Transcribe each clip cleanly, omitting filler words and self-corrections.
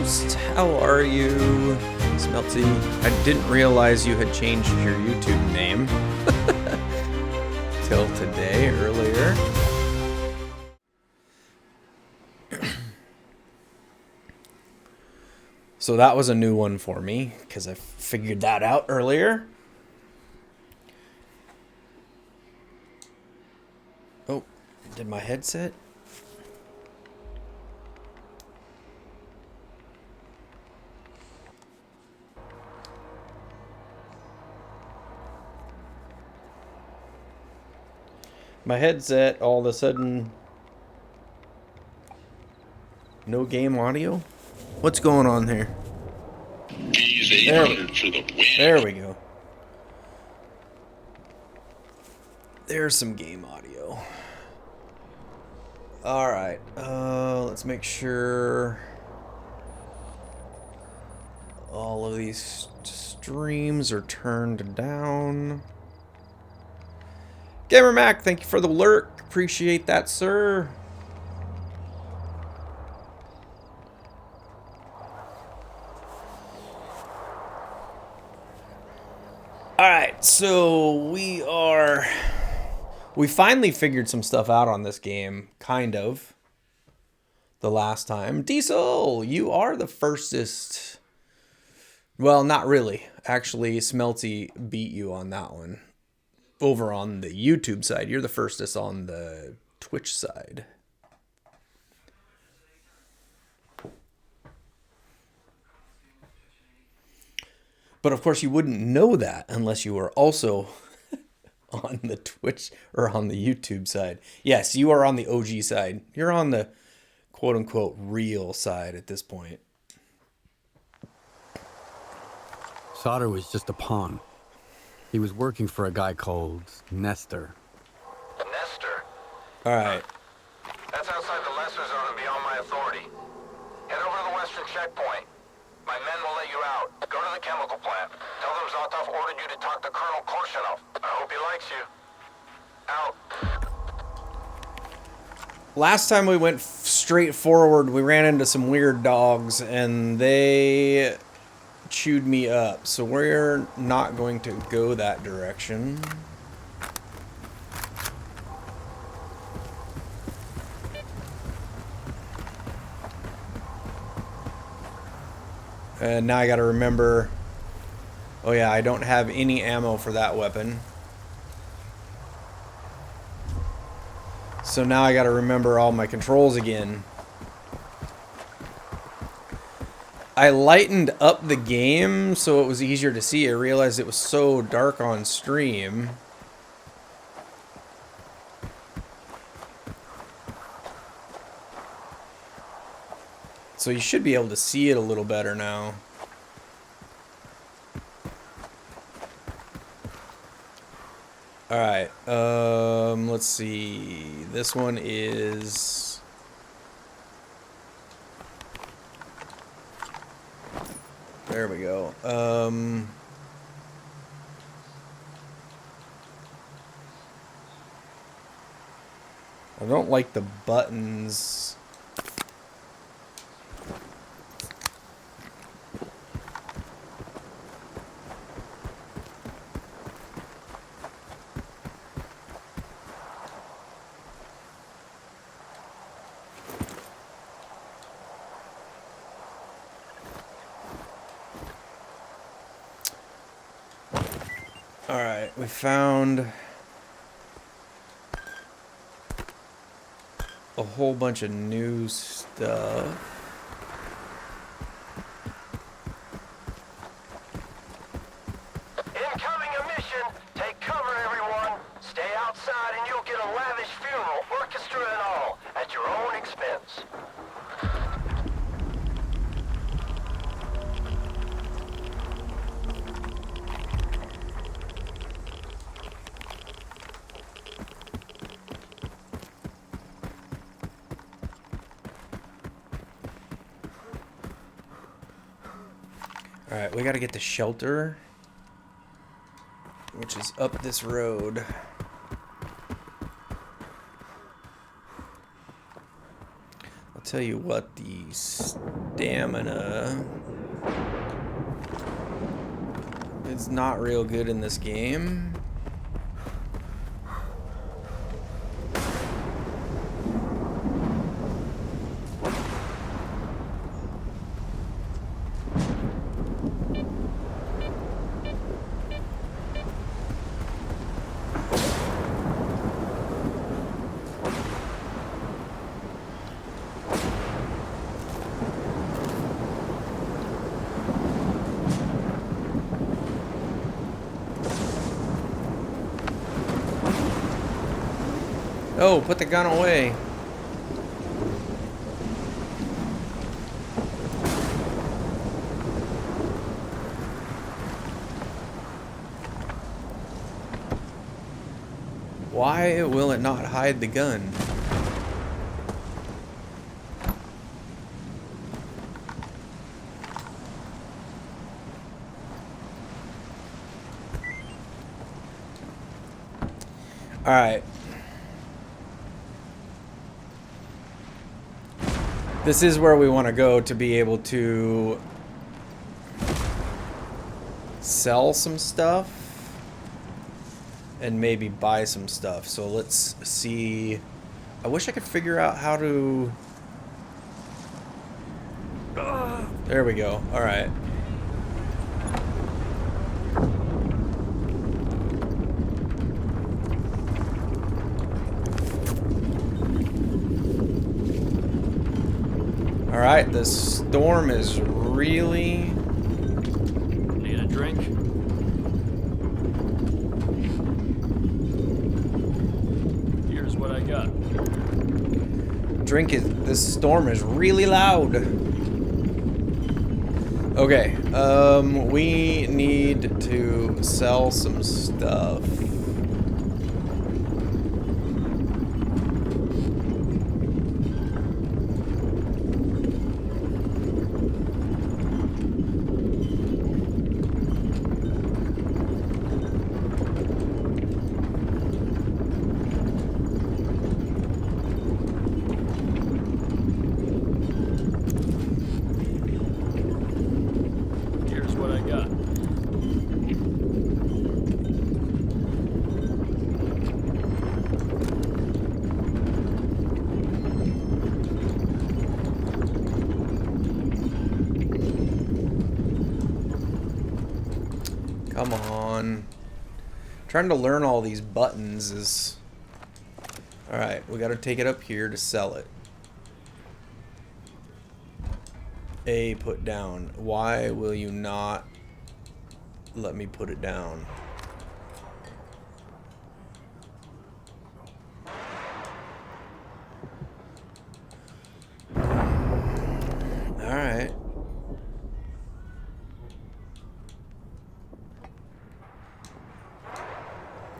Ghost, how are you? Smelty, I didn't realize you had changed your YouTube name till today, earlier. So that was a new one for me, because I figured that out earlier. Oh, did my headset? My headset, all of a sudden, no game audio? What's going on here? There we go. There's some game audio. Alright, let's make sure all of these streams are turned down. Gamer Mac, thank you for the lurk. Appreciate that, sir. Alright, so we finally figured some stuff out on this game, kind of, the last time. Diesel, you are the firstest. Well, not really. Actually, Smelty beat you on that one. Over on the YouTube side, you're the firstest on the Twitch side. But of course, you wouldn't know that unless you were also on the Twitch or on the YouTube side. Yes, you are on the OG side. You're on the quote-unquote real side at this point. Sauter was just a pawn. He was working for a guy called Nestor. Nestor? Alright. That's outside the lesser zone and beyond my authority. Head over to the western checkpoint. My men will let you out. Go to the chemical plant. Tell them Zotov ordered you to talk to Colonel Korshinov. I hope he likes you. Out. Last time we went straight forward, we ran into some weird dogs, and they chewed me up. So we're not going to go that direction. And now I gotta remember, oh yeah, I don't have any ammo for that weapon. So now I gotta remember all my controls again. I lightened up the game so it was easier to see. I realized it was so dark on stream. So you should be able to see it a little better now. Alright, let's see. This one is... There we go. I don't like the buttons. Alright, we found a whole bunch of new stuff. Incoming a mission. Take cover, everyone. Stay outside and you'll get a lavish funeral, orchestra and all, at your own expense. Alright, we gotta get the shelter, which is up this road. tell you what, the stamina is not real good in this game. Oh, put the gun away. Why will it not hide the gun? All right. This is where we want to go to be able to sell some stuff and maybe buy some stuff. So let's see. I wish I could figure out how to... There we go. All right. All right, the storm is really... Need a drink? Here's what I got. This storm is really loud. Okay, we need to sell some stuff. Come on. Trying to learn all these buttons is... Alright, we gotta take it up here to sell it. A, put down. Why will you not let me put it down? Alright.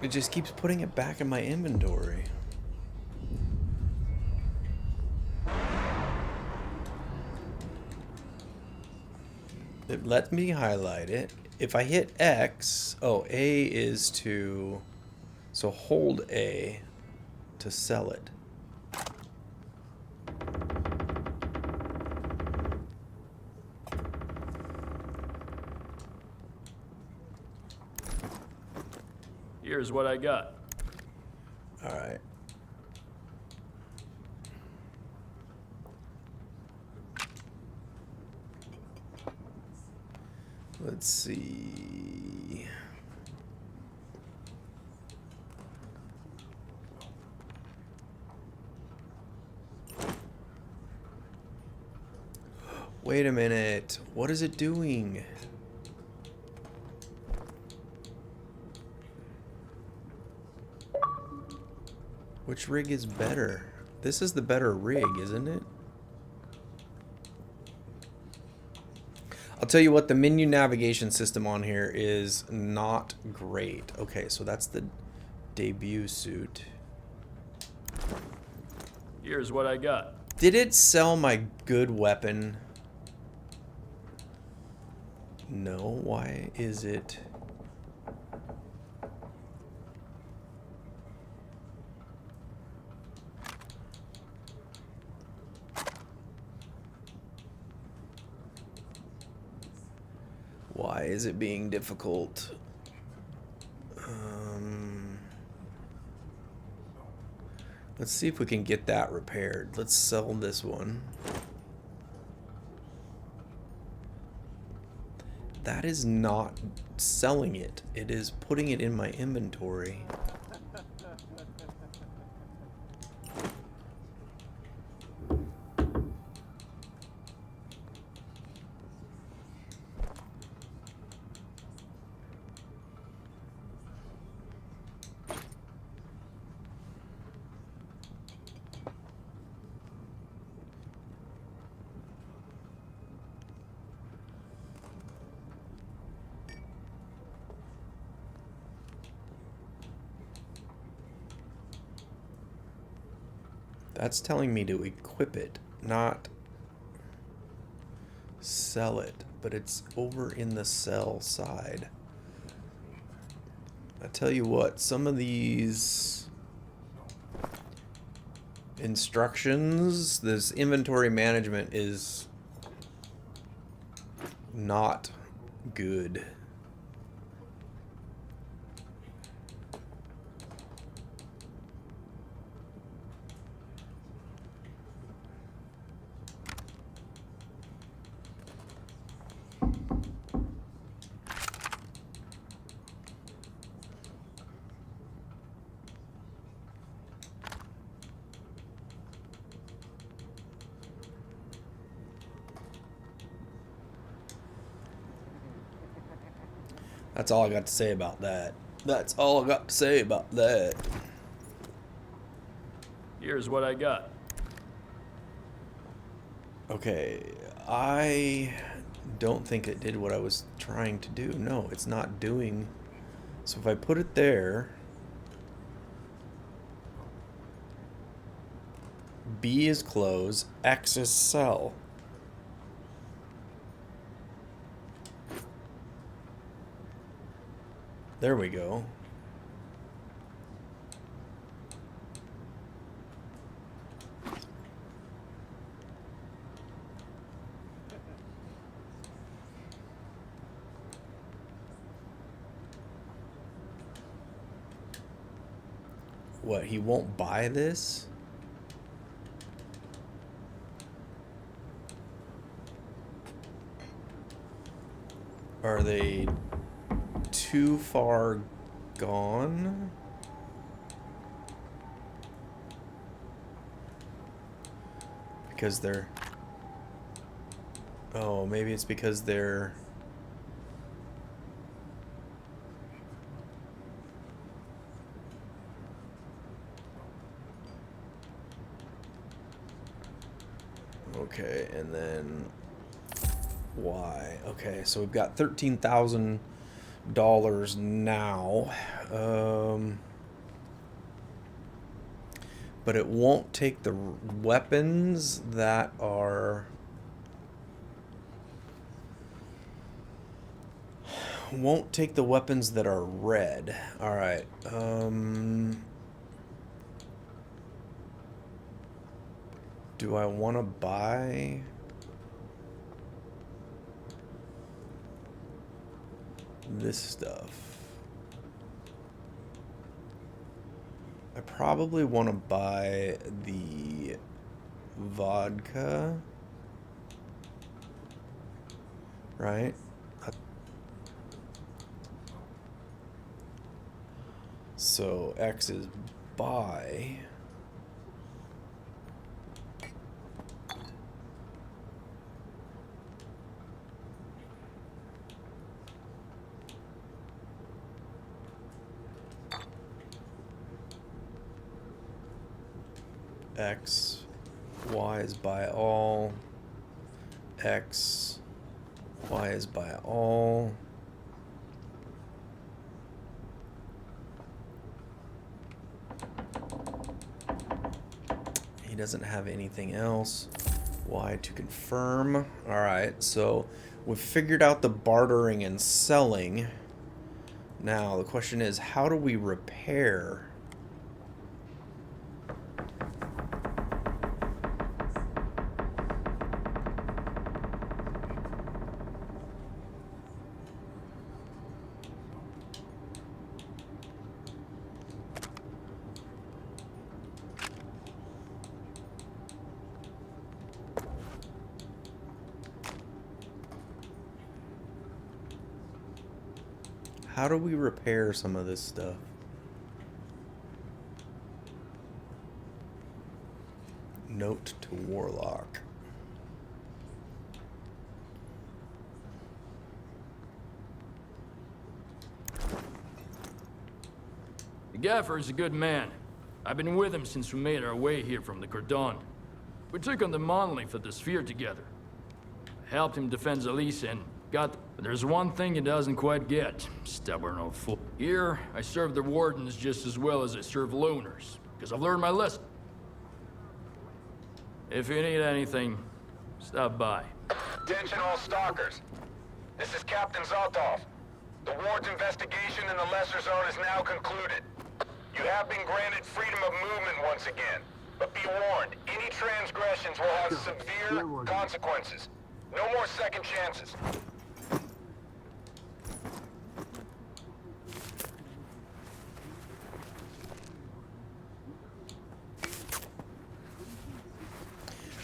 It just keeps putting it back in my inventory. It lets me highlight it. If I hit X, oh, A is to, so hold A to sell it. Here's what I got. All right. Let's see. Wait a minute. What is it doing? Which rig is better? This is the better rig, isn't it? I'll tell you what, the menu navigation system on here is not great. Okay, so that's the debut suit. Here's what I got. Did it sell my good weapon? No, why is it? is it being difficult? Let's see if we can get that repaired. Let's sell this one. That is not selling it. It is putting it in my inventory. That's telling me to equip it, not sell it, but it's over in the sell side. I tell you what, some of these instructions, this inventory management is not good. That's all I got to say about that. That's all I got to say about that. Here's what I got. Okay, I don't think it did what I was trying to do. No, it's not doing. So if I put it there, B is close, X is sell. There we go. What, he won't buy this? Are they too far gone? Because they're... Oh, maybe it's because they're... Okay, and then Y. Okay, so we've got $13,000 now. But it won't take the weapons that are... Won't take the weapons that are red. Alright. Do I want to buy... this stuff? I probably want to buy the vodka, right? So X is buy. X, Y is buy all, X, Y is buy all. He doesn't have anything else. Y to confirm. All right, so we've figured out the bartering and selling. Now the question is, how do we repair? How do we repair some of this stuff? Note to Warlock. The gaffer is a good man. I've been with him since we made our way here from the Cordon. We took on the monolith of the sphere together. I helped him defend Elise and got... But there's one thing he doesn't quite get. Stubborn old fool. Here, I serve the wardens just as well as I serve loners, because I've learned my lesson. If you need anything, stop by. Attention all stalkers. This is Captain Zoltov. The ward's investigation in the Lesser Zone is now concluded. You have been granted freedom of movement once again. But be warned, any transgressions will have severe consequences. No more second chances.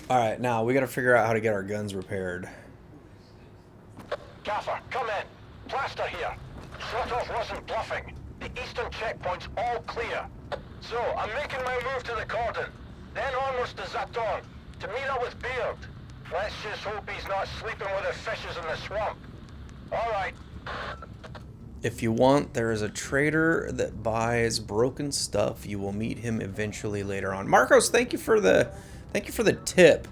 Alright, now we gotta figure out how to get our guns repaired. Gaffer, come in. Plaster here. Zoltov wasn't bluffing. The eastern checkpoint's all clear. So, I'm making my move to the Cordon, then onwards to Zaton, to meet up with Beard. Let's just hope he's not sleeping with the fishes in the swamp. Alright. If you want, there is a trader that buys broken stuff. You will meet him eventually later on. Marcos, thank you for the tip.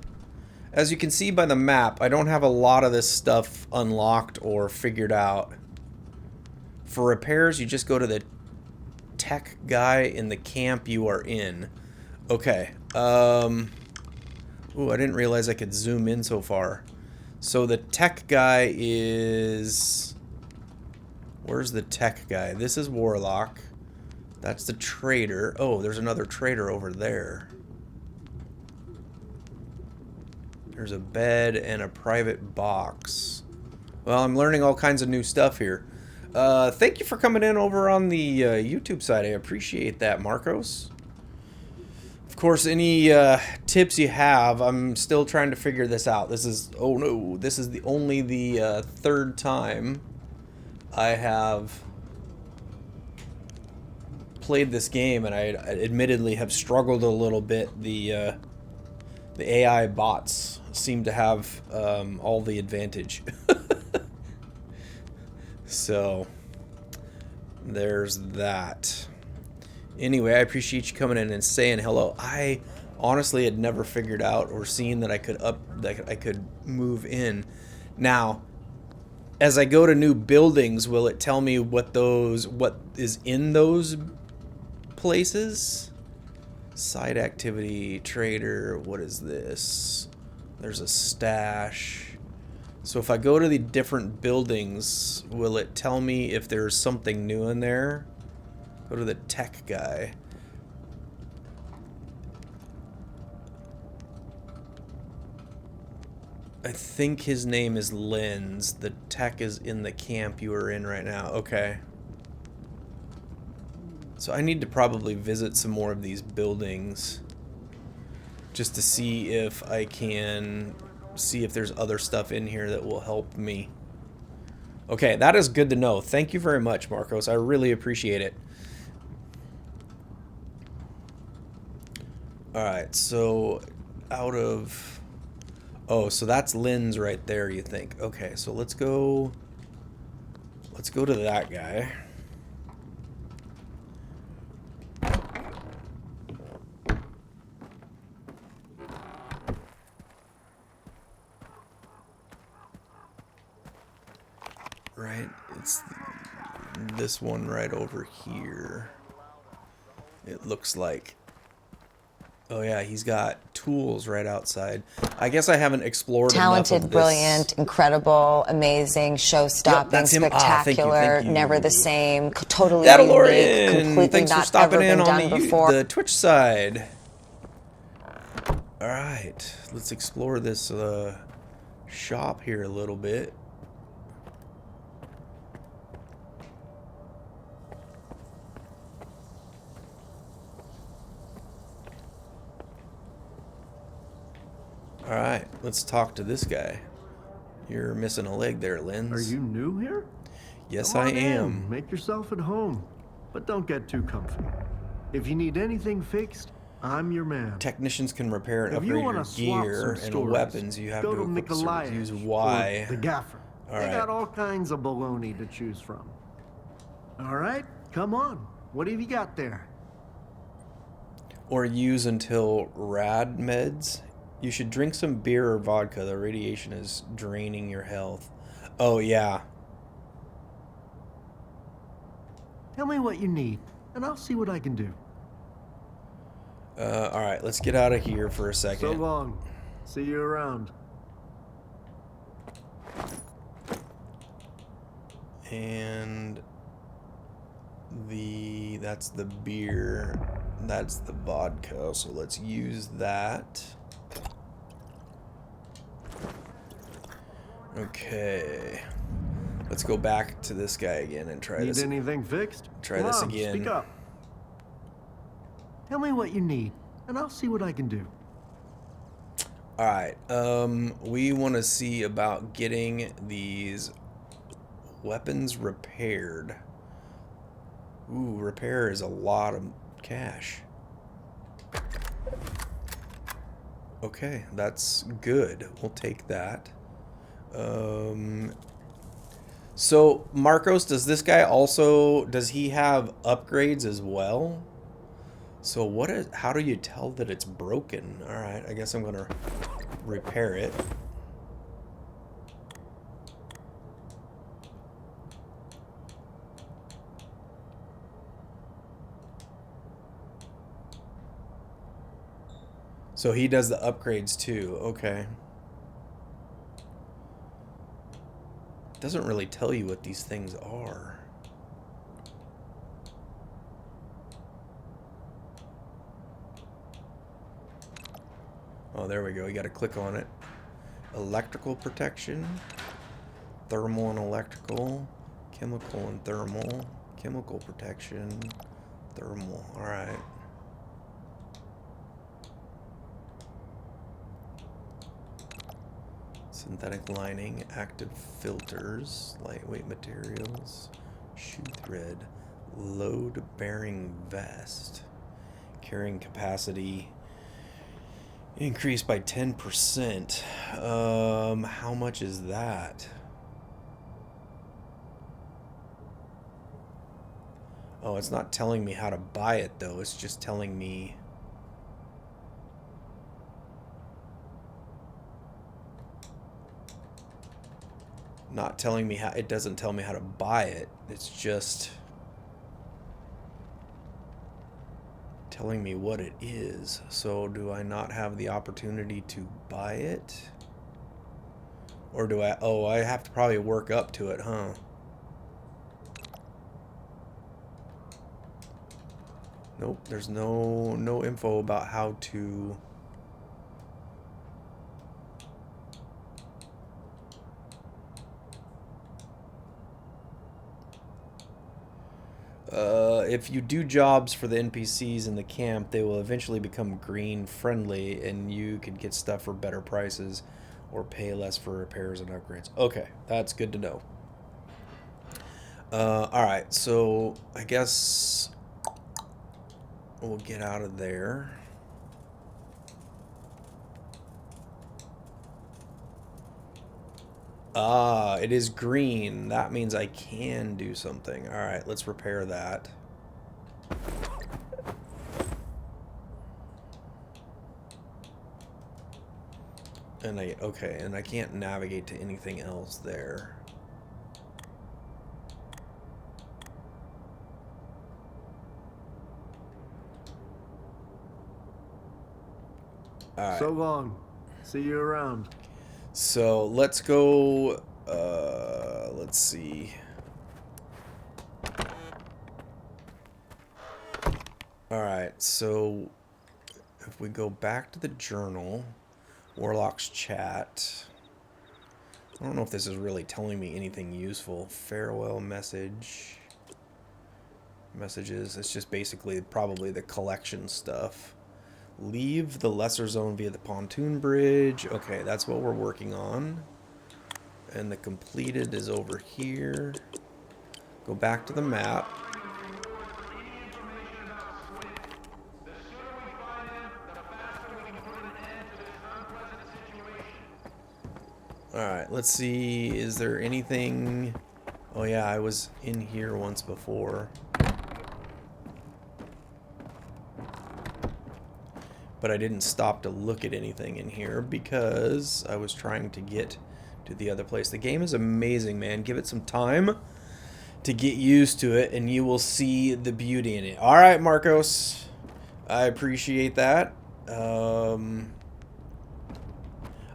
As you can see by the map, I don't have a lot of this stuff unlocked or figured out. For repairs, you just go to the tech guy in the camp you are in. Okay. Ooh, I didn't realize I could zoom in so far. So the tech guy is... Where's the tech guy? This is Warlock. That's the trader. Oh, there's another trader over there. There's a bed and a private box. Well, I'm learning all kinds of new stuff here. Thank you for coming in over on the YouTube side. I appreciate that, Marcos. Of course, any tips you have, I'm still trying to figure this out. This is, oh no, this is only the third time I have played this game, and I admittedly have struggled a little bit. The AI bots seem to have all the advantage. So, there's that. Anyway, I appreciate you coming in and saying hello. I honestly had never figured out or seen that I could move in. Now, as I go to new buildings, will it tell me what is in those places? Side activity, trader, what is this? There's a stash. So if I go to the different buildings, will it tell me if there's something new in there? Go to the tech guy. I think his name is Lens. The tech is in the camp you are in right now. Okay. So I need to probably visit some more of these buildings just to see if I can see if there's other stuff in here that will help me. Okay, that is good to know. Thank you very much, Marcos. I really appreciate it. Alright, so out of... Oh, so that's Lynn's right there, you think. Okay, so let's go to that guy. Right, it's this one right over here. It looks like. Oh yeah, he's got tools right outside. I guess I haven't explored talented, enough of this. Brilliant, incredible, amazing, show-stopping, that's him. spectacular, Thank you. never the same, totally Dadalorian, unique, completely thanks for not stopping ever in been on done the, before. the Twitch side. All right, let's explore this shop here a little bit. Alright, let's talk to this guy. You're missing a leg there, Lens. Are you new here? Yes, Come I on am. in. Make yourself at home, but don't get too comfy. If you need anything fixed, I'm your man. Technicians can repair and If you upgrade want your to swap gear some and stories, weapons. You have go to to equip the service. Use Nikolaev Y. or the Gaffer. All They right. got all kinds of baloney to choose from. All right, come on. What have you got there? Or use until rad meds. You should drink some beer or vodka. The radiation is draining your health. Oh, yeah. Tell me what you need, and I'll see what I can do. All right, let's get out of here for a second. So long. See you around. And that's the beer. That's the vodka. So let's use that. Okay. Let's go back to this guy again and try this. Need anything fixed? Try Come this on, again. Speak up. Tell me what you need, and I'll see what I can do. All right. We want to see about getting these weapons repaired. Ooh, repair is a lot of cash. Okay, that's good. We'll take that. So Marcos, does this guy also, does he have upgrades as well? So how do you tell that it's broken? All right, I guess I'm gonna repair it. So he does the upgrades too. Okay. Doesn't really tell you what these things are. Oh, there we go. You got to click on it. Electrical protection, thermal and electrical, chemical and thermal, chemical protection, thermal. All right. Synthetic lining, active filters, lightweight materials, shoe thread, load bearing vest, carrying capacity increased by 10%. How much is that? Oh, it's not telling me how to buy it though. It's just telling me not telling me how, it doesn't tell me how to buy it. It's just telling me what it is. So do I not have the opportunity to buy it? Or do I, oh, I have to probably work up to it, huh? Nope, there's no info about how to if you do jobs for the NPCs in the camp, they will eventually become green friendly and you can get stuff for better prices or pay less for repairs and upgrades. Okay, that's good to know. Alright, so I guess we'll get out of there. Ah, it is green. That means I can do something. Alright, let's repair that. And okay, and I can't navigate to anything else there. All right. So long. See you around. So let's go, let's see. All right, so if we go back to the journal, Warlock's chat. I don't know if this is really telling me anything useful. Farewell message. Messages. It's just basically probably the collection stuff. Leave the lesser zone via the pontoon bridge. Okay, that's what we're working on. And the completed is over here. Go back to the map. Alright, let's see. Is there anything... Oh yeah, I was in here once before. But I didn't stop to look at anything in here because I was trying to get to the other place. The game is amazing, man. Give it some time to get used to it, and you will see the beauty in it. Alright, Marcos. I appreciate that.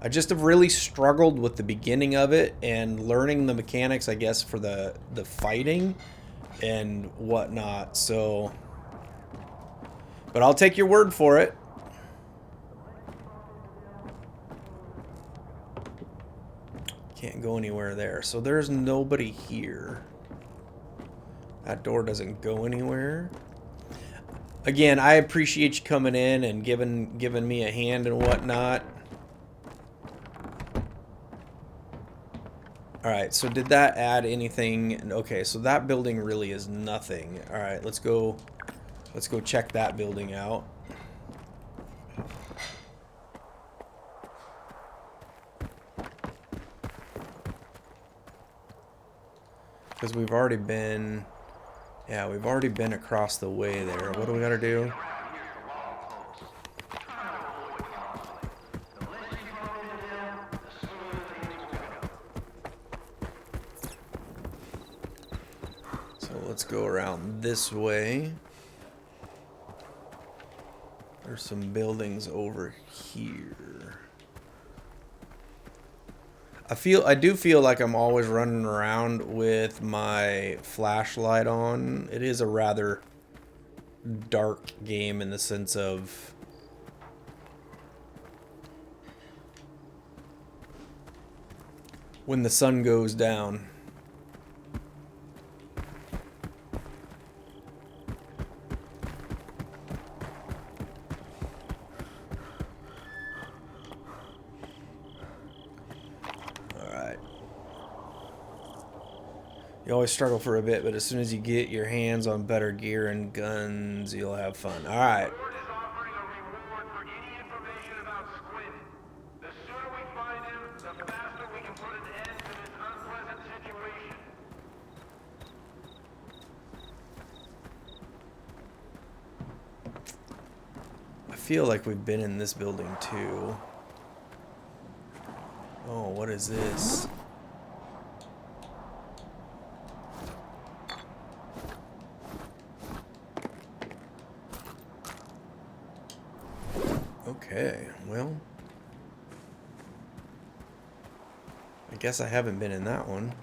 I just have really struggled with the beginning of it and learning the mechanics, I guess, for the fighting and whatnot. So, but I'll take your word for it. Can't go anywhere there. So there's nobody here. That door doesn't go anywhere. Again, I appreciate you coming in and giving me a hand and whatnot. Alright, so did that add anything? Okay, so that building really is nothing. Alright, let's go check that building out. Because we've already been... Yeah, we've already been across the way there. What do we gotta do? Let's go around this way. There's some buildings over here. I do feel like I'm always running around with my flashlight on. It is a rather dark game in the sense of when the sun goes down. You always struggle for a bit, but as soon as you get your hands on better gear and guns, you'll have fun. All right. I feel like we've been in this building too. Oh, what is this? Okay, well, I guess I haven't been in that one.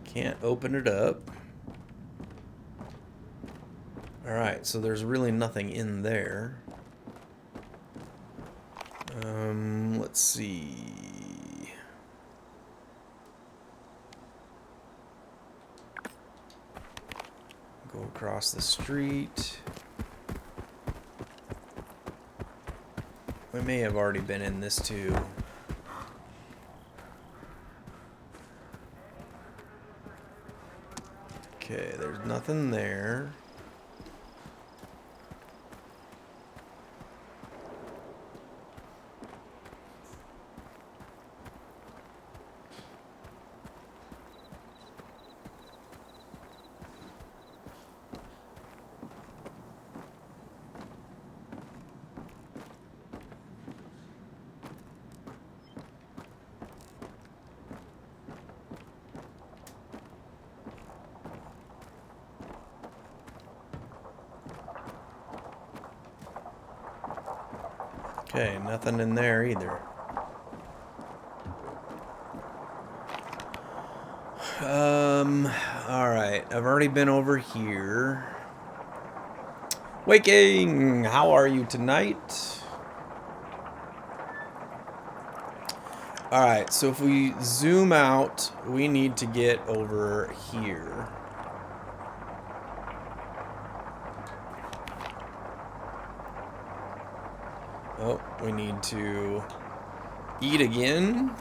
Can't open it up. Alright, so there's really nothing in there. Let's see. Go across the street. We may have already been in this too. Okay, there's nothing there. Okay, nothing in there either. Alright, I've already been over here. Waking! How are you tonight? Alright, so if we zoom out, we need to get over here. Oh, we need to eat again.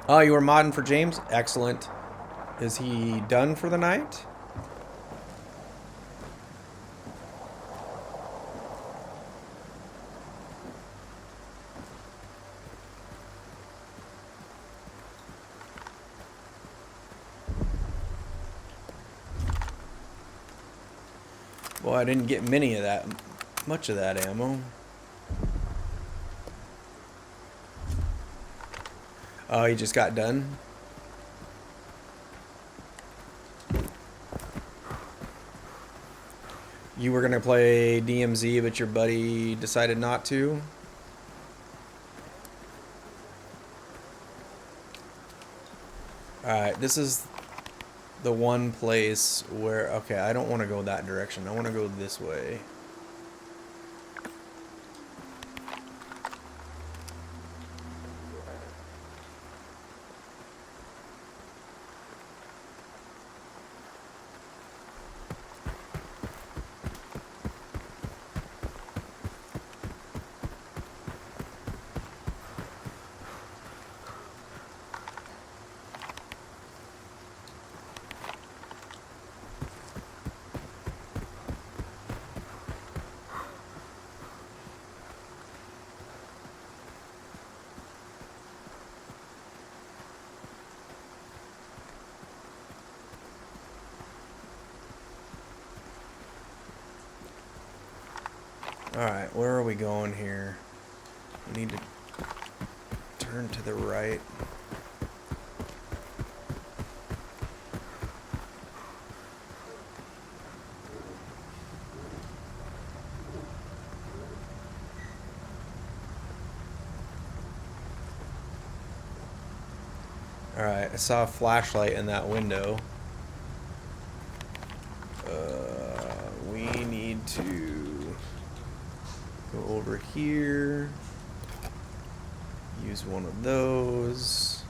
Oh, you were modding for James? Excellent. Is he done for the night? Well, I didn't get much of that ammo. Oh, he just got done? You were gonna play DMZ, but your buddy decided not to? Alright, this is the one place where... Okay, I don't want to go that direction. I want to go this way. Alright, where are we going here? We need to turn to the right. Alright, I saw a flashlight in that window. We need to go over here. Use one of those.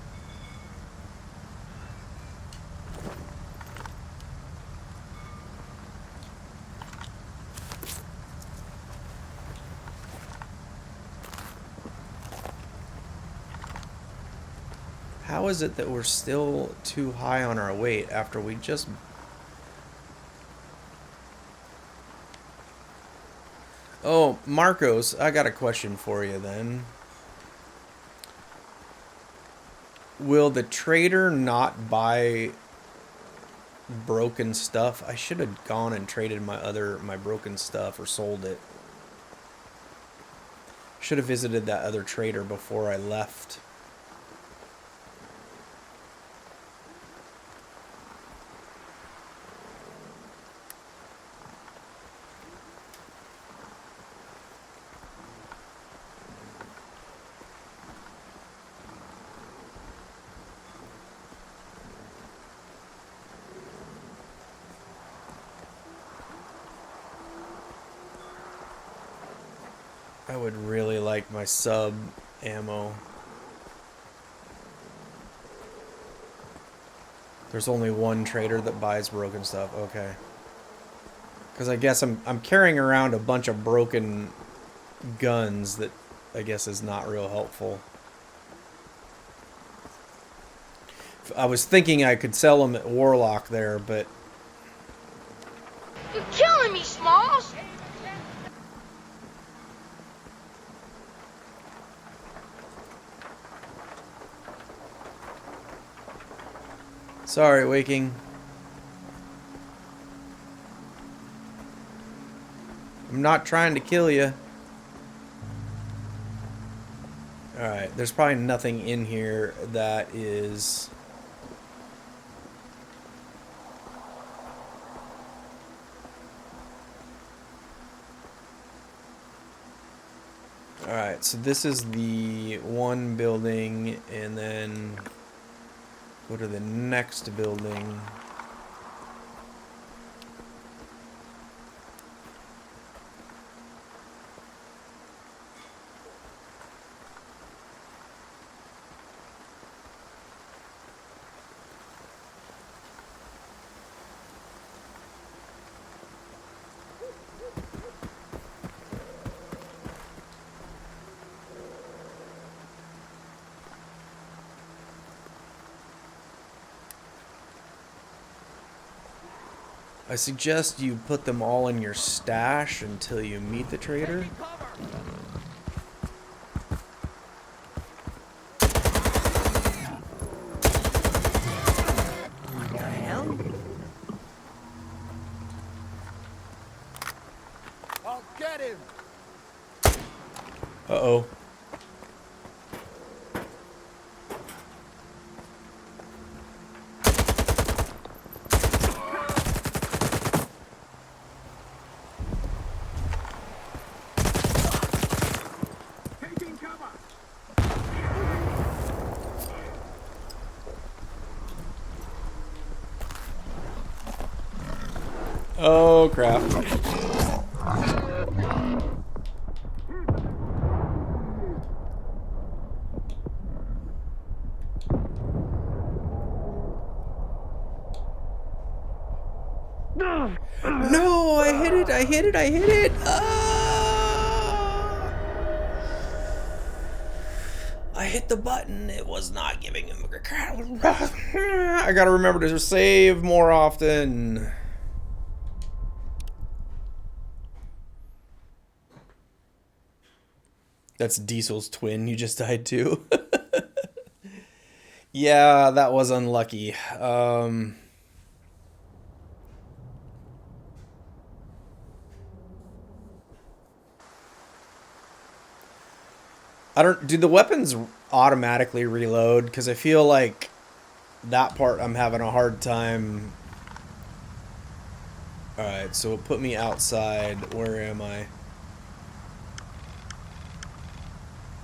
How is it that we're still too high on our weight after we just... Oh, Marcos, I got a question for you then. Will the trader not buy broken stuff? I should have gone and traded my broken stuff or sold it. Should have visited that other trader before I left. I would really like my sub ammo. There's only one trader that buys broken stuff. Okay. Because I guess I'm carrying around a bunch of broken guns that I guess is not real helpful. I was thinking I could sell them at Warlock there, but... You're killing me, Smalls! Sorry, Waking. I'm not trying to kill you. Alright, there's probably nothing in here that is... Alright, so this is the one building, and then go to the next building. I suggest you put them all in your stash until you meet the trader. I'll get him. Uh-oh. Oh, crap. No, I hit it, I hit it, I hit it. I hit the button. It was not giving him a crowd. I gotta remember to save more often. That's Diesel's twin. You just died too. Yeah, that was unlucky. Do the weapons automatically reload? Because I feel like that part I'm having a hard time. Alright, so it put me outside. Where am I?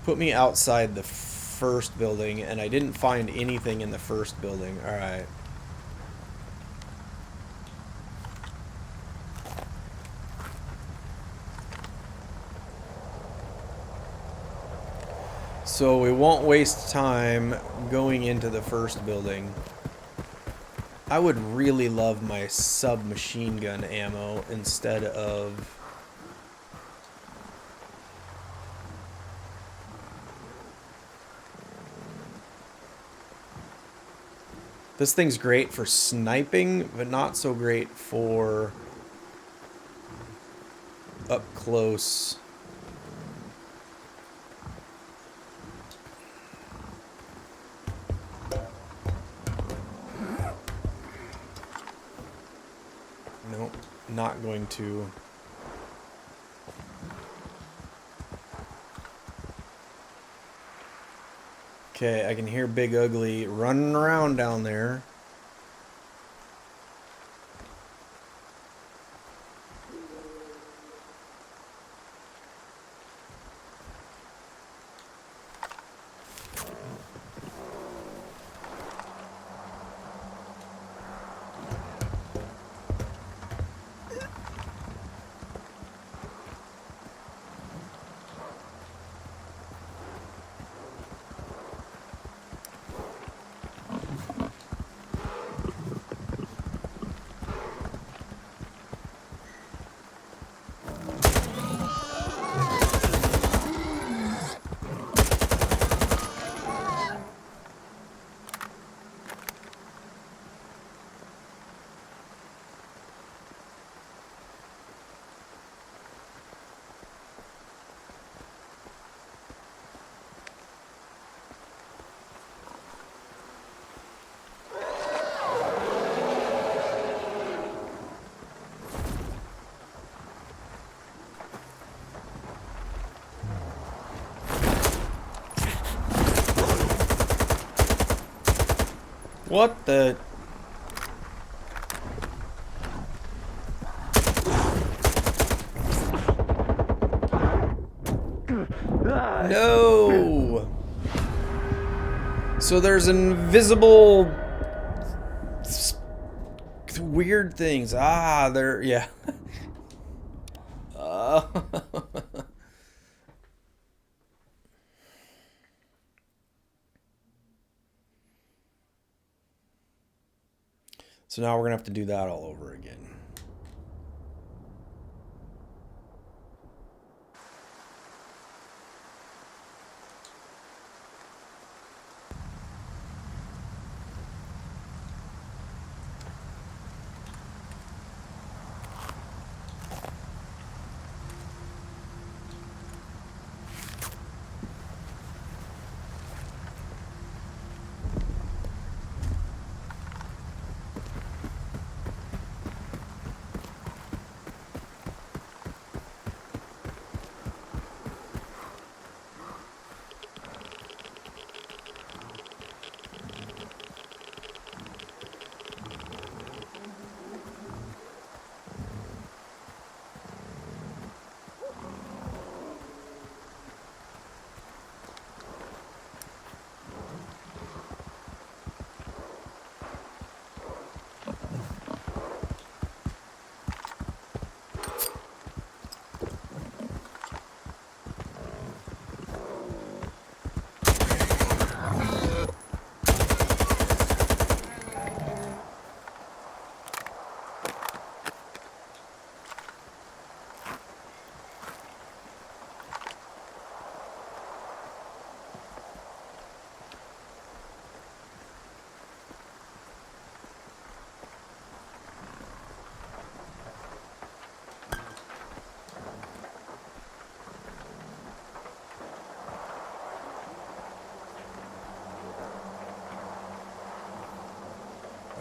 Put me outside the first building, and I didn't find anything in the first building. Alright. So we won't waste time going into the first building. I would really love my submachine gun ammo instead of... This thing's great for sniping, but not so great for up close. Nope, not going to. Okay, I can hear Big Ugly running around down there. What the... No! So there's invisible... weird things. Ah, there... yeah. So now we're going to have to do that all over again.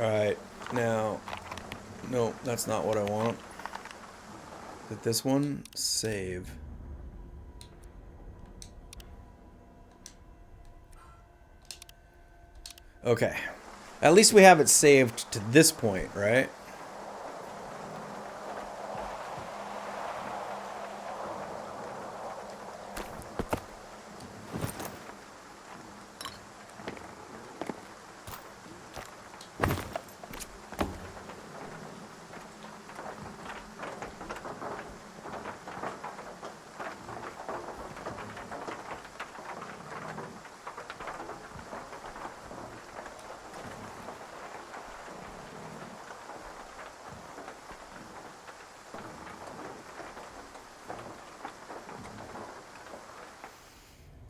Alright, now, no, that's not what I want. Is it this one? Save. Okay. At least we have it saved to this point, right?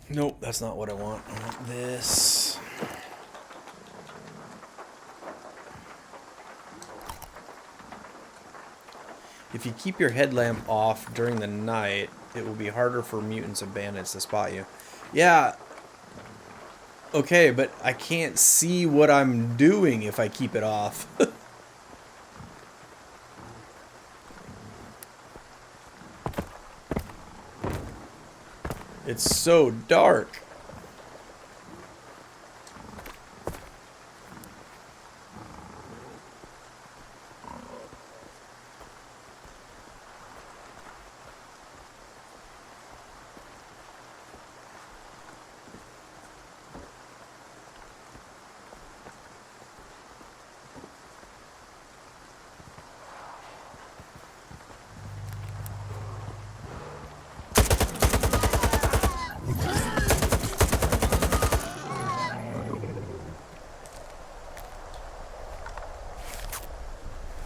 Nope, that's not what I want. I want this. If you keep your headlamp off during the night, it will be harder for mutants and bandits to spot you. Yeah. Okay, but I can't see what I'm doing if I keep it off. It's so dark.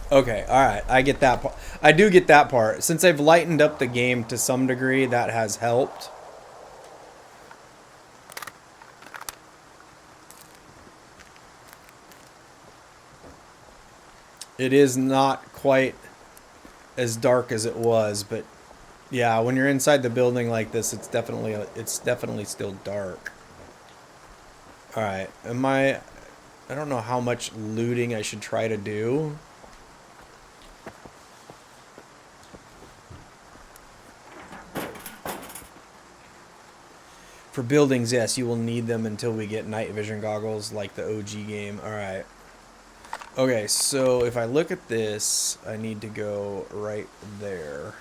Okay, alright, I get that part. I do get that part. Since I've lightened up the game to some degree, that has helped. It is not quite as dark as it was, but yeah, when you're inside the building like this, it's definitely still dark. Alright, I don't know how much looting I should try to do. For buildings, yes, you will need them until we get night vision goggles like the OG game. Alright. Okay, so if I look at this, I need to go right there.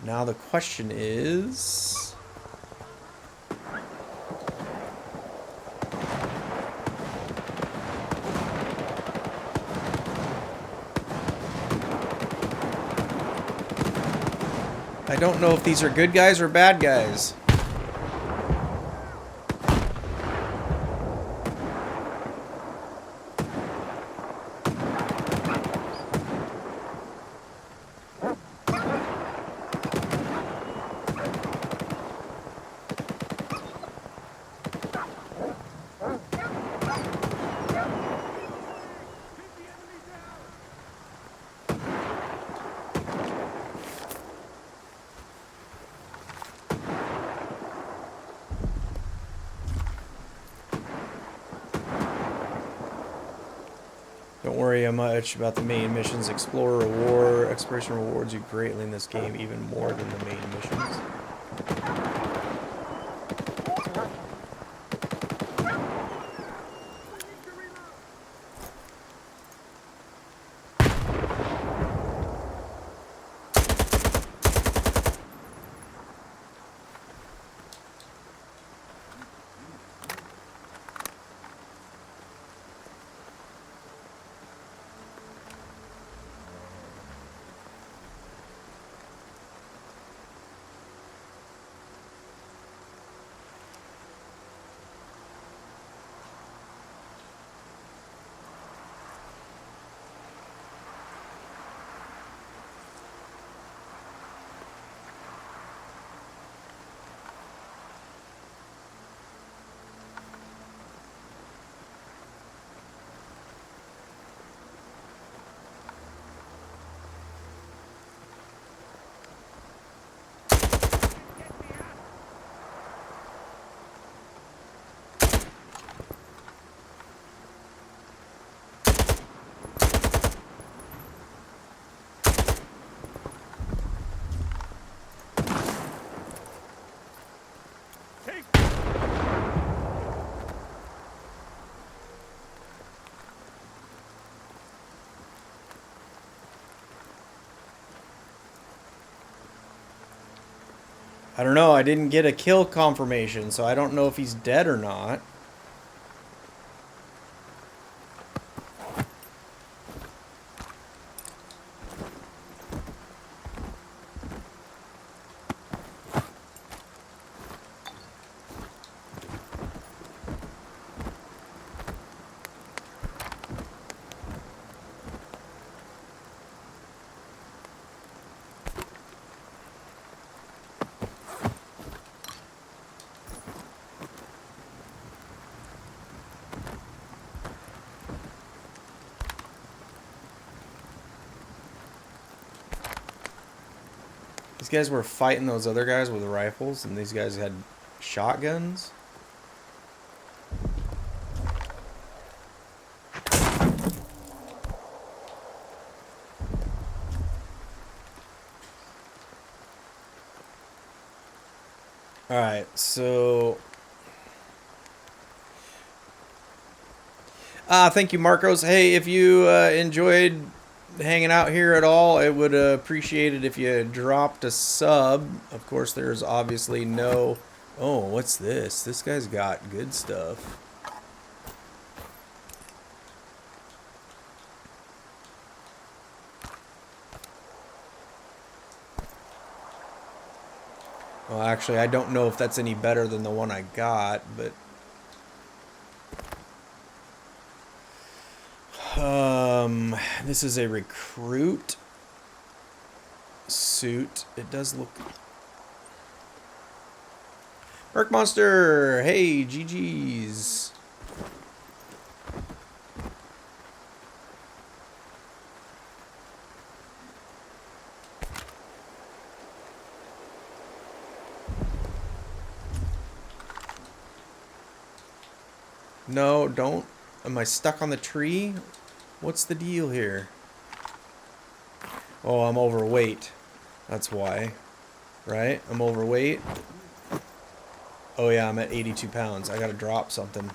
Now the question is... I don't know if these are good guys or bad guys. Don't worry much about the main missions. Exploration rewards you greatly in this game, even more than the main missions. I don't know. I didn't get a kill confirmation, so I don't know if he's dead or not. These guys were fighting those other guys with rifles, and these guys had shotguns. Alright, so... thank you, Marcos. Hey, if you enjoyed hanging out here at all, I would appreciate it if you dropped a sub. Of course, there's obviously no... Oh, what's this? This guy's got good stuff. Well, actually, I don't know if that's any better than the one I got, but... This is a recruit suit. It does look... Merc Monster! Hey, GG's. No, don't. Am I stuck on the tree? What's the deal here? Oh, I'm overweight. That's why. Right? I'm overweight. Oh yeah, I'm at 82 pounds. I gotta drop something.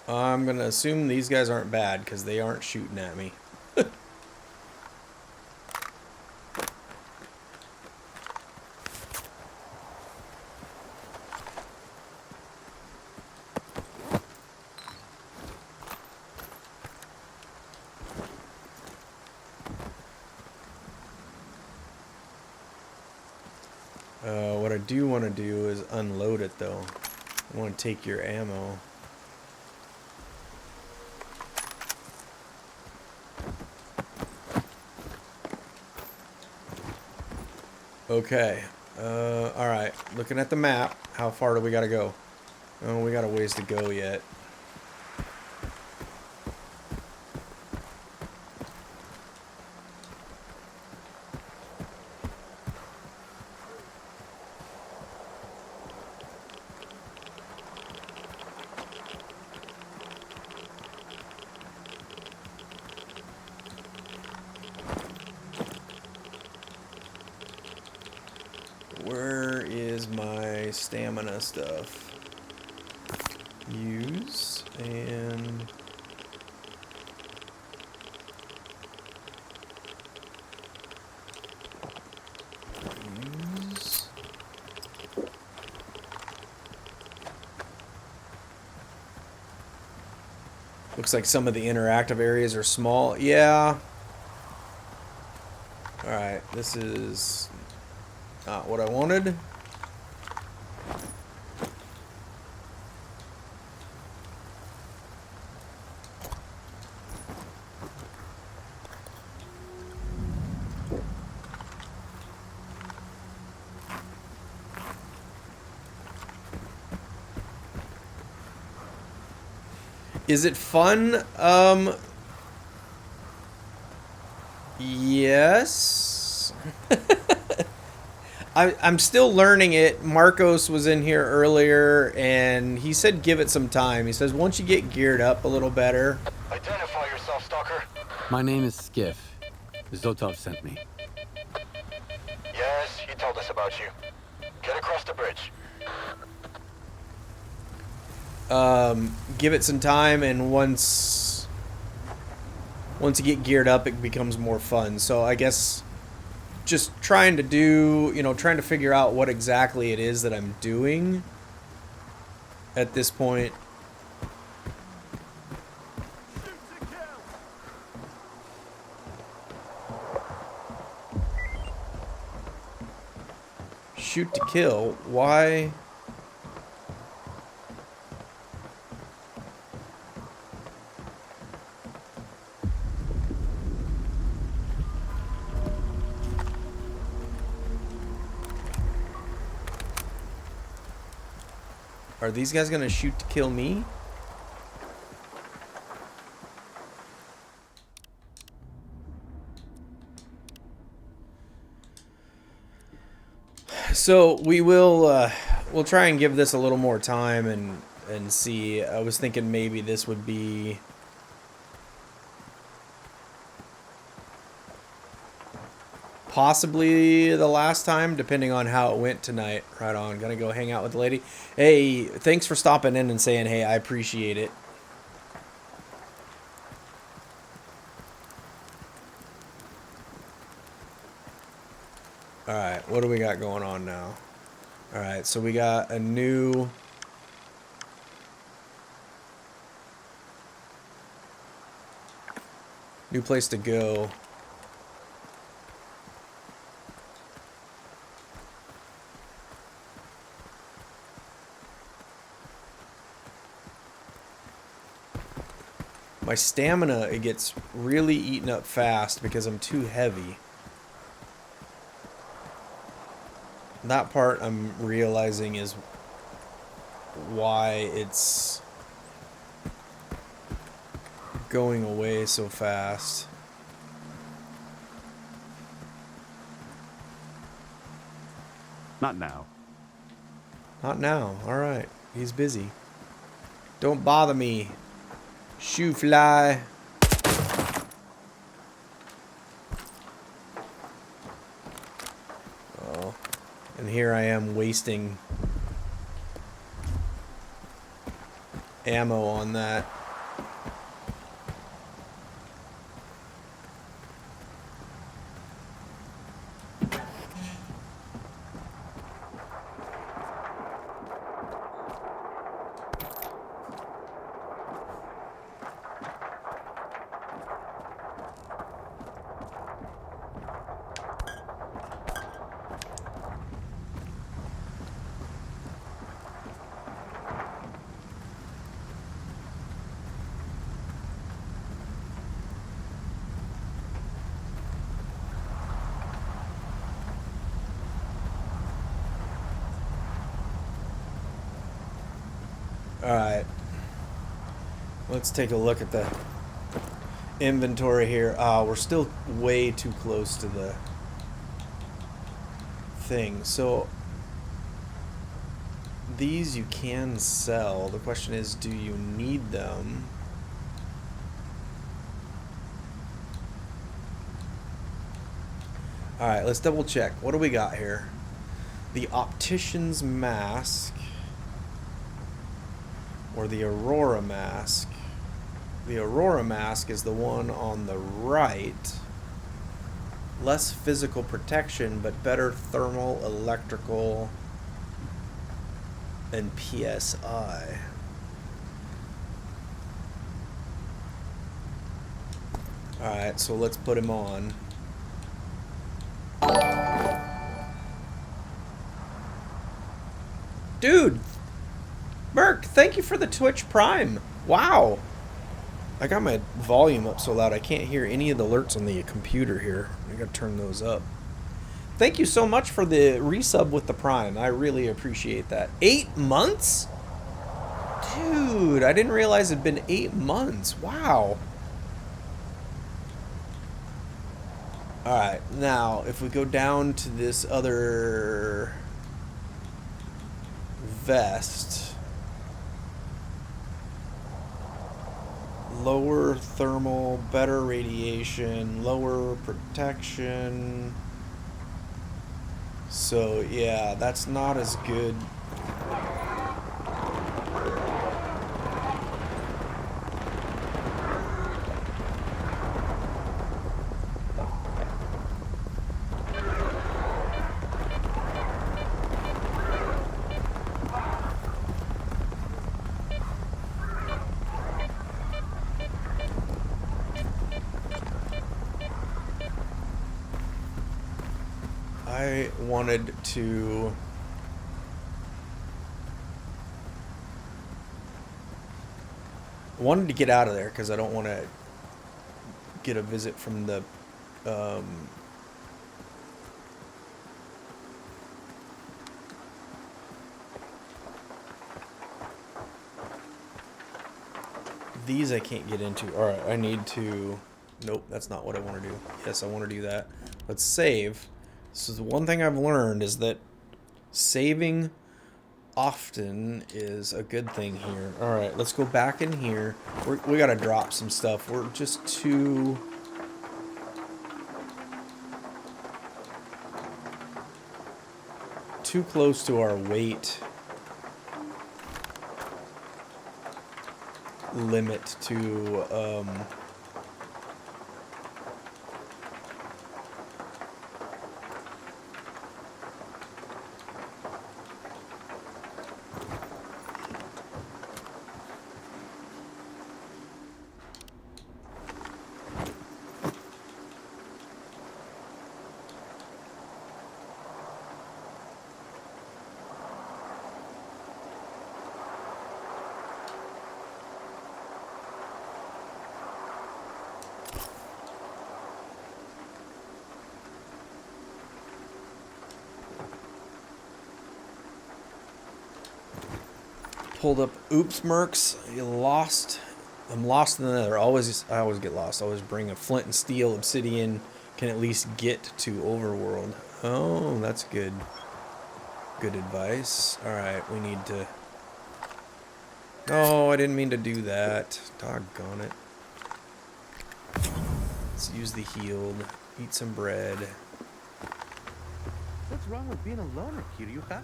I'm gonna assume these guys aren't bad because they aren't shooting at me. What I do want to do is unload it though. I want to take your ammo. Okay, alright, looking at the map, how far do we gotta go? Oh, we got a ways to go yet. Where is my stamina stuff? Use and use. Looks like some of the interactive areas are small. Yeah. All right, this is not what I wanted. Is it fun? Yes. I'm still learning it. Marcos was in here earlier, and he said give it some time. He says once you get geared up a little better. Identify yourself, Stalker. My name is Skiff. Zotov sent me. Yes, he told us about you. Get across the bridge. Give it some time, and once you get geared up, it becomes more fun. So I guess just trying to figure out what exactly it is that I'm doing at this point. Shoot to kill. Why? Are these guys gonna shoot to kill me? So we'll try and give this a little more time and see. I was thinking maybe this would be possibly the last time, depending on how it went tonight. Right on. Gonna go hang out with the lady. Hey, thanks for stopping in and saying hey. I appreciate it. Alright, what do we got going on now? Alright, so we got a new place to go. My stamina, it gets really eaten up fast because I'm too heavy. That part I'm realizing is why it's going away so fast. Not now. Not now. Alright. He's busy. Don't bother me. Shoo fly. Oh. And here I am wasting ammo on that. Alright. Let's take a look at the inventory here. We're still way too close to the thing. So these you can sell. The question is, do you need them? Alright, let's double check. What do we got here? The Optician's Mask. Or the Aurora Mask. The Aurora Mask is the one on the right. Less physical protection, but better thermal, electrical, and PSI. Alright, so let's put him on. Dude! Burke, thank you for the Twitch Prime. Wow. I got my volume up so loud I can't hear any of the alerts on the computer here. I gotta turn those up. Thank you so much for the resub with the Prime. I really appreciate that. 8 months? Dude, I didn't realize it'd been 8 months. Wow. Alright, now if we go down to this other vest, lower thermal, better radiation, lower protection. So yeah, that's not as good. I wanted to get out of there because I don't want to get a visit from the these I can't get into. All right, I need to. Nope, that's not what I want to do. Yes, I want to do that. Let's save. So the one thing I've learned is that saving often is a good thing here. All right, let's go back in here. We got to drop some stuff. We're just too close to our weight limit to pulled up. Oops, Mercs. You lost. I'm lost in the nether. I always get lost. I always bring a flint and steel. Obsidian can at least get to overworld. Oh, that's good. Good advice. Alright, we need to... Oh, I didn't mean to do that. Doggone it. Let's use the healed. Eat some bread. What's wrong with being a loner, Kiryuka?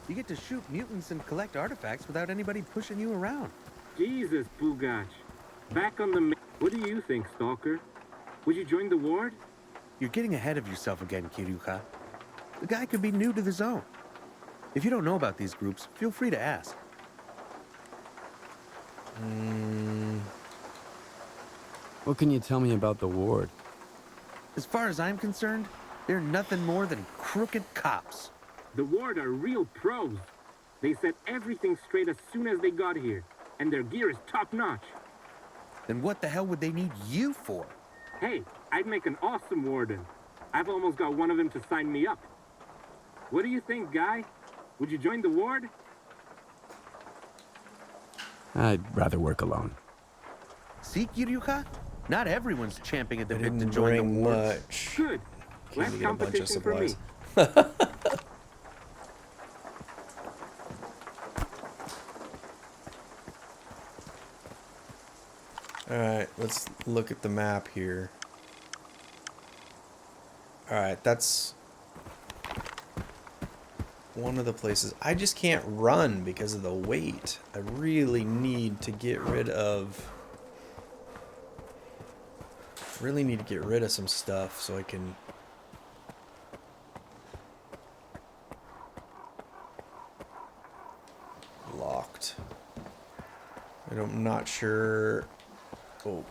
You get to shoot mutants and collect artifacts without anybody pushing you around. Jesus, Bugach. Back on the... What do you think, Stalker? Would you join the ward? You're getting ahead of yourself again, Kiryuka. The guy could be new to the zone. If you don't know about these groups, feel free to ask. What can you tell me about the ward? As far as I'm concerned, they're nothing more than crooked cops. The ward are real pros. They set everything straight as soon as they got here, and their gear is top-notch. Then what the hell would they need you for? Hey, I'd make an awesome warden. I've almost got one of them to sign me up. What do you think, guy? Would you join the ward? I'd rather work alone. See, Kiryuka? Not everyone's champing at the I bit to didn't join the bring ward. much. Good. Less Can't get a bunch of competition for me. supplies. Alright, let's look at the map here. Alright, that's one of the places. I just can't run because of the weight. I really need to get rid of... some stuff so I can... Locked. I'm not sure... Oh.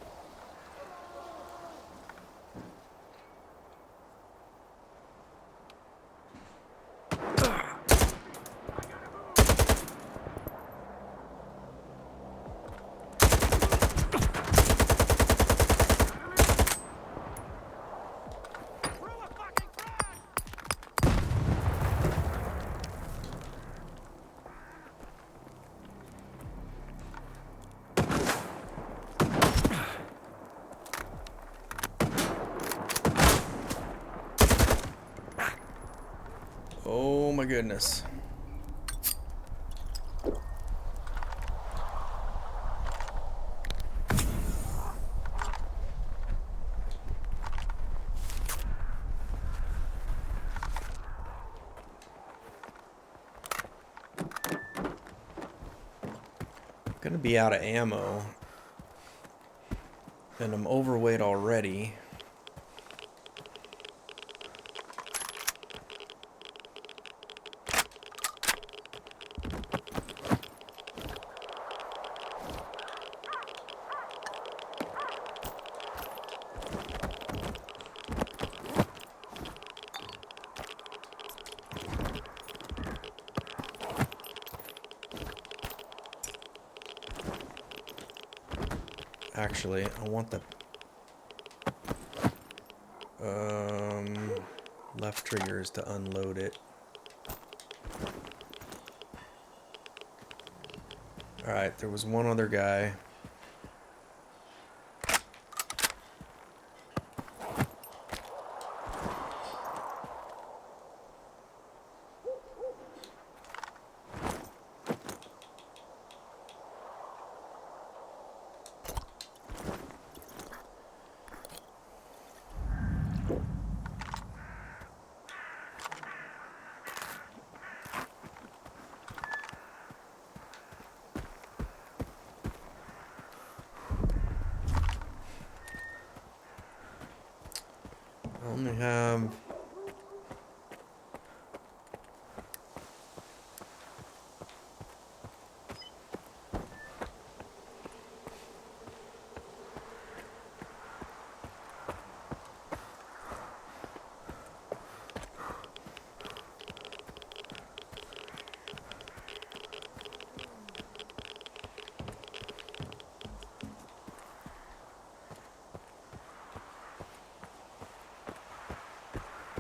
Oh my goodness. Gonna be out of ammo. And I'm overweight already. Actually, I want the left triggers to unload it. Alright, there was one other guy. I only have...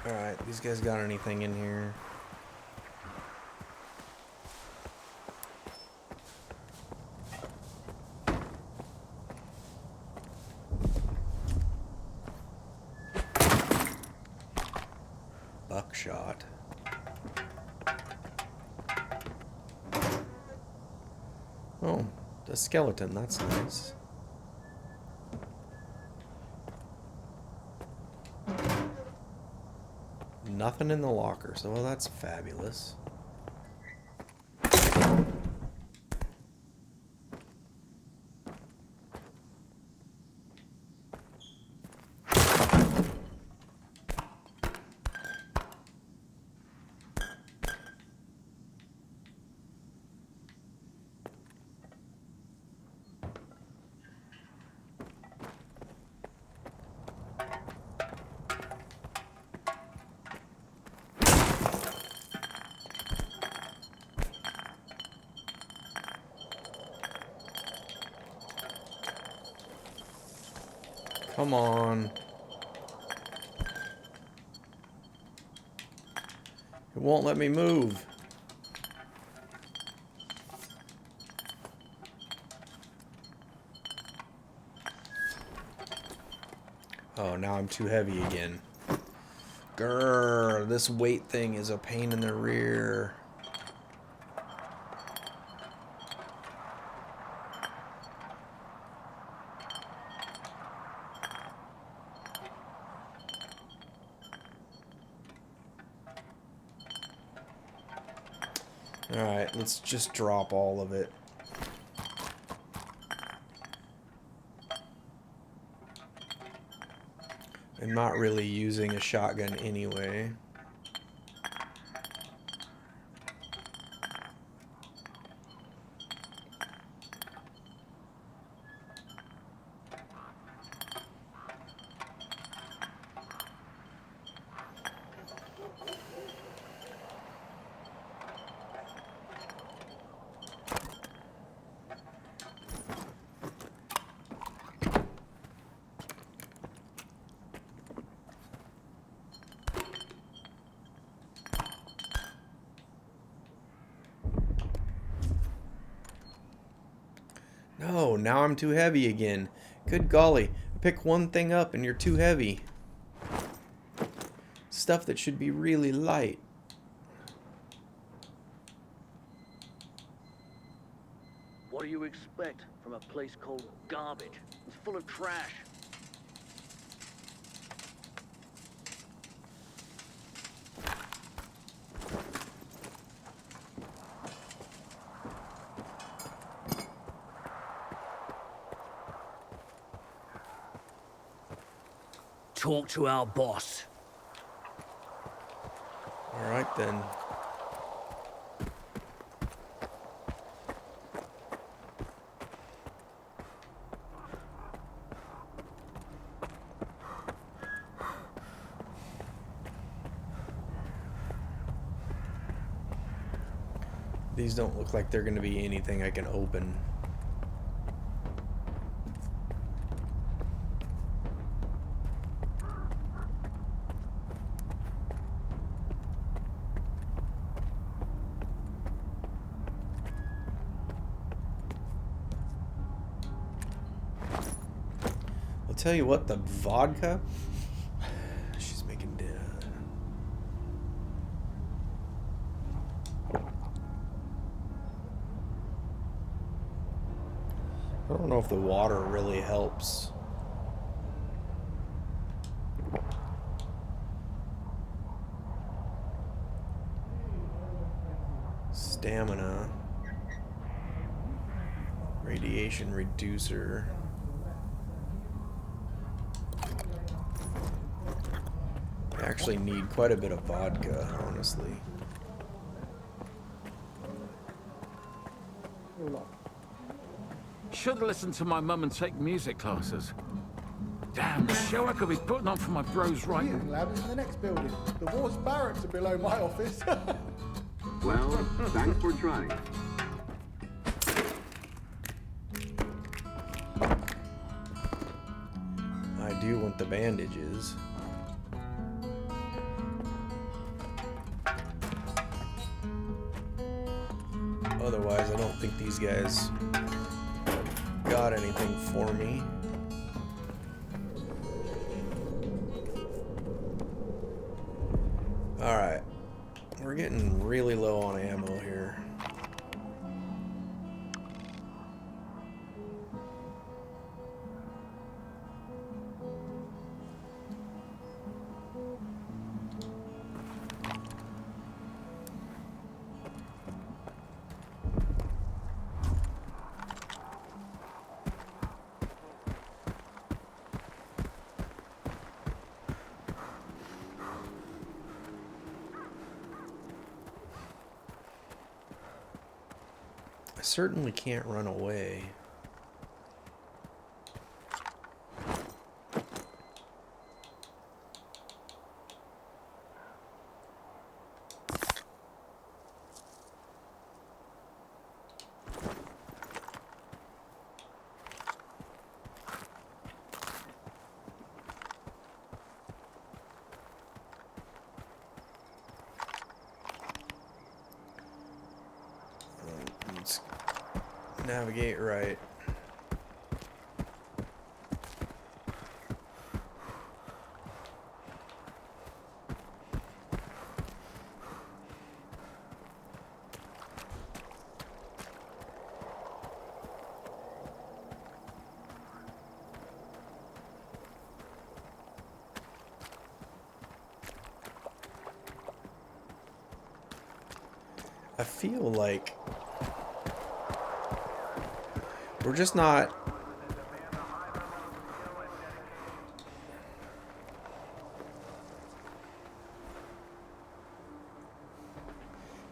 Alright, these guys got anything in here? Buckshot. Oh, the skeleton, that's nice. Nothing in the locker, so that's fabulous. Come on. It won't let me move. Oh, now I'm too heavy again. Grrr, this weight thing is a pain in the rear. Alright, let's just drop all of it. I'm not really using a shotgun anyway. No, now I'm too heavy again. Good golly, pick one thing up and you're too heavy. Stuff that should be really light. What do you expect from a place called Garbage? It's full of trash. Talk to our boss. All right, then. These don't look like they're going to be anything I can open. I'll tell you what, the vodka, she's making dinner. I don't know if the water really helps. Stamina. Radiation reducer. I actually need quite a bit of vodka, honestly. Should have listened to my mum and take music classes. Damn, the show I could be putting on for my bros right now. Heating lab is in the next building. The war's barracks are below my office. Well, thanks for trying. I do want the bandages. Otherwise, I don't think these guys got anything for me. Alright. We're getting really low on ammo here. I certainly can't run away. Let's navigate right. I feel like we're just not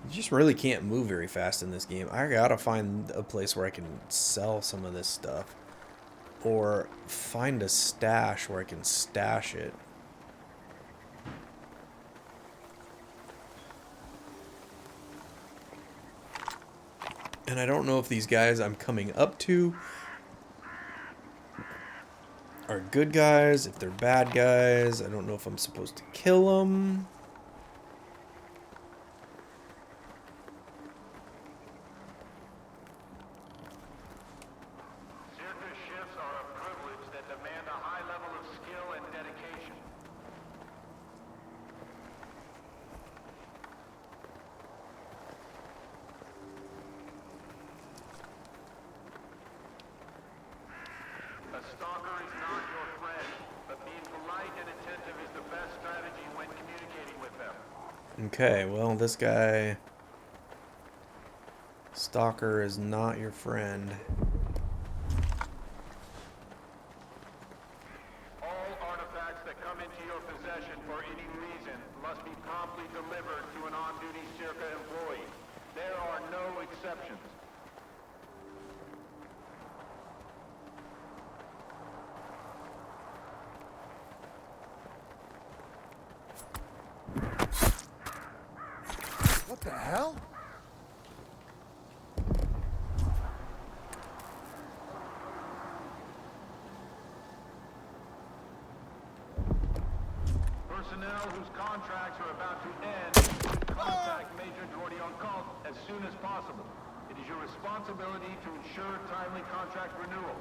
you just really can't move very fast in this game. I gotta find a place where I can sell some of this stuff or find a stash where I can stash it. And I don't know if these guys I'm coming up to are good guys, if they're bad guys. I don't know if I'm supposed to kill them. Circus shifts are a privilege that demand a high level of skill and dedication. Stalker is not your friend, but being polite and attentive is the best strategy when communicating with them. Okay, well, this guy... Stalker is not your friend. All artifacts that come into your possession for any reason must be promptly delivered to an on-duty Circa employee. There are no exceptions. What the hell? Personnel whose contracts are about to end should contact Major Jordi on call as soon as possible. It is your responsibility to ensure timely contract renewal.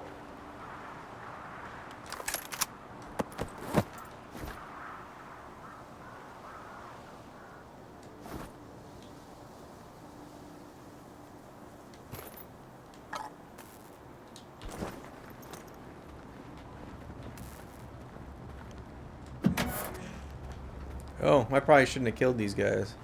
Oh, I probably shouldn't have killed these guys.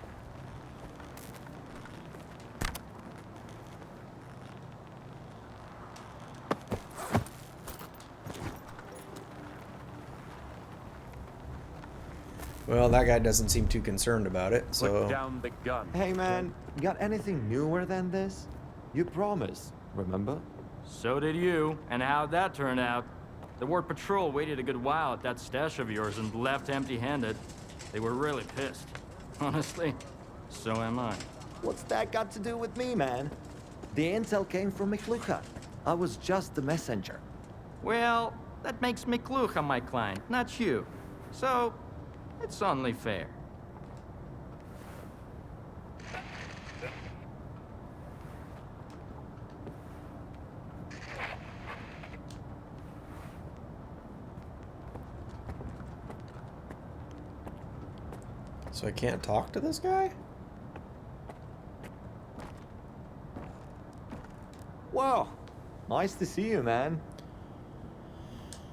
Well, that guy doesn't seem too concerned about it, so... Put down the gun. Hey man, got anything newer than this? You promised, remember? So did you, and how'd that turn out? The Ward Patrol waited a good while at that stash of yours and left empty-handed. They were really pissed. Honestly, so am I. What's that got to do with me, man? The intel came from Miklucha. I was just the messenger. Well, that makes Miklucha my client, not you. So, it's only fair. So I can't talk to this guy? Wow, nice to see you, man.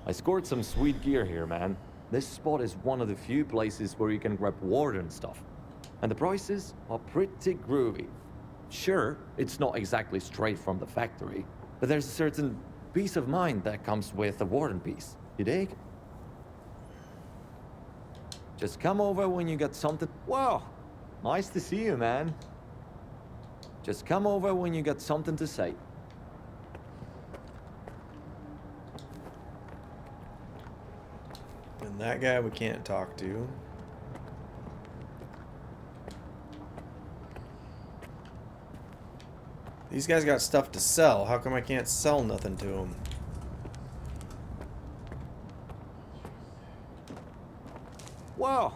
I scored some sweet gear here, man. This spot is one of the few places where you can grab Warden stuff. And the prices are pretty groovy. Sure, it's not exactly straight from the factory, but there's a certain peace of mind that comes with a Warden piece. You dig? Just come over when you got something... Wow, nice to see you, man. Just come over when you got something to say. And that guy we can't talk to. These guys got stuff to sell. How come I can't sell nothing to them? Wow,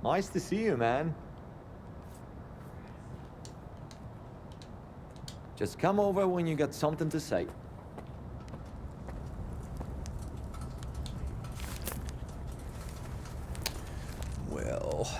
nice to see you, man. Just come over when you got something to say. Well...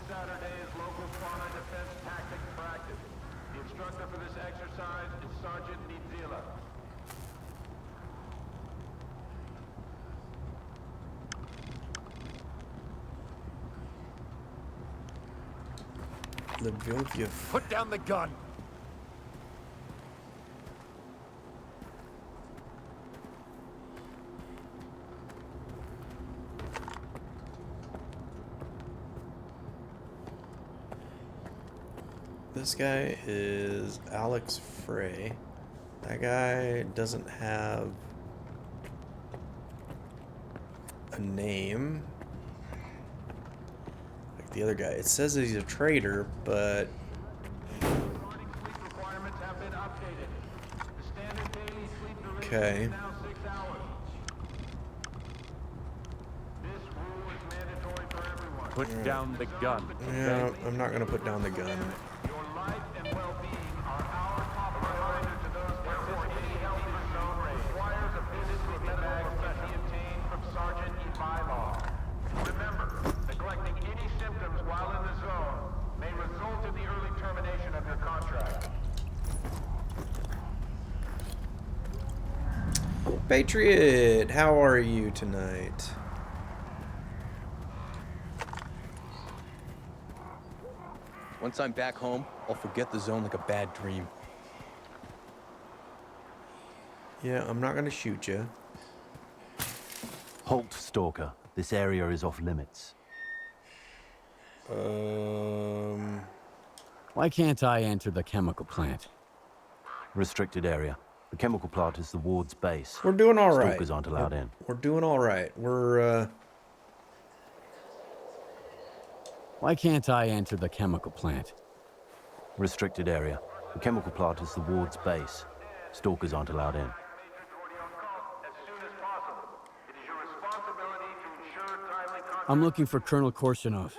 Saturday is local fauna defense tactics practice. The instructor for this exercise is Sergeant Nitzila. Put down the gun. This guy is Alex Frey. That guy doesn't have a name like the other guy. It says that he's a trader, but okay. This rule is mandatory for everyone. Put down the gun. Yeah, I'm not gonna put down the gun. Remember, neglecting any symptoms while in the zone may result in the early termination of your contract. Patriot, how are you tonight? Once I'm back home, I'll forget the zone like a bad dream. Yeah, I'm not gonna shoot you. Halt, Stalker. This area is off limits. Why can't I enter the chemical plant? Restricted area. The chemical plant is the ward's base. We're doing all right. Stalkers aren't allowed in. We're doing all right. Why can't I enter the chemical plant? Restricted area. The chemical plant is the ward's base. Stalkers aren't allowed in. I'm looking for Colonel Korshunov.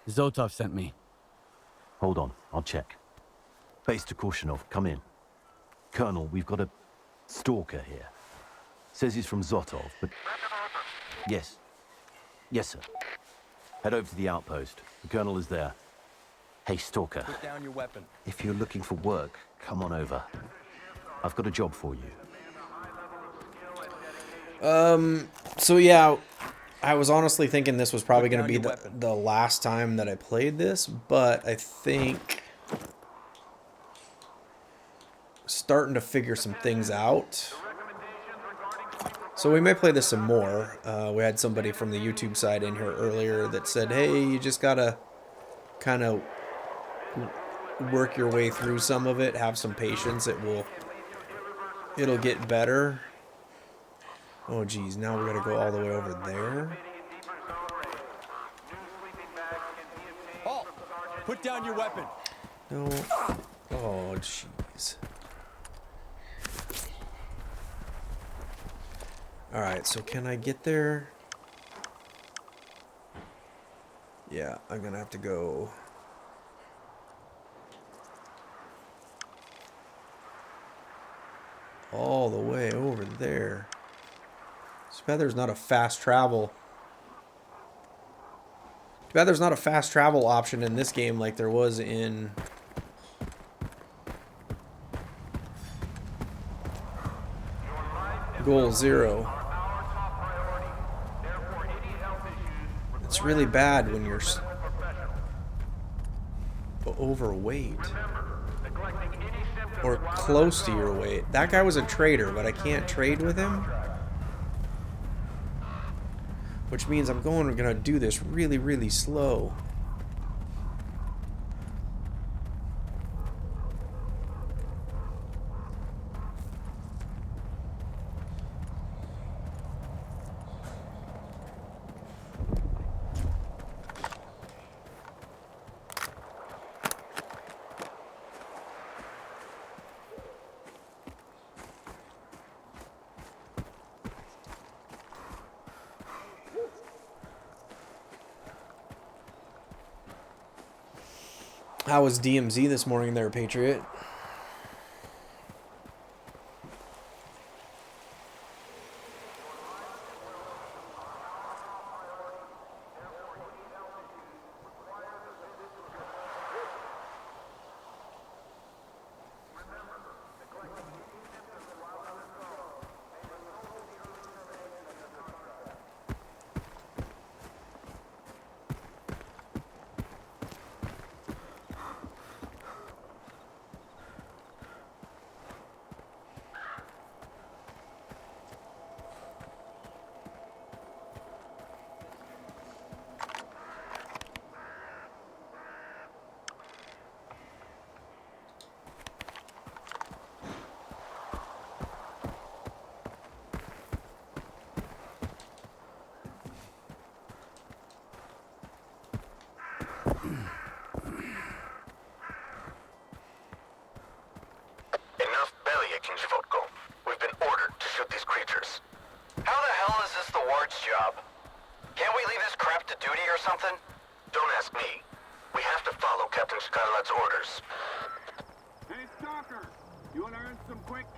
Zotov sent me. Hold on, I'll check. Base to Korshunov, come in. Colonel, we've got a stalker here. Says he's from Zotov, but... Yes. Yes, sir. Head over to the outpost. The colonel is there. Hey, stalker. Put down your weapon. If you're looking for work, come on over. I've got a job for you. So yeah, I was honestly thinking this was probably going to be the last time that I played this, but I think starting to figure some things out. So we may play this some more. We had somebody from the YouTube side in here earlier that said, hey, you just gotta kind of work your way through some of it, have some patience, it'll get better. Oh geez, now we gotta go all the way over there. Halt! Put down your weapon. No. Oh jeez. Alright, so can I get there? Yeah, I'm gonna have to go. All the way over there. Too bad there's not a fast travel. Too bad there's not a fast travel option in this game like there was in... Goal Zero. It's really bad when you're overweight. Or close to your weight. That guy was a trader, but I can't trade with him. Which means I'm gonna do this really, really slow. How was DMZ this morning there, Patriot?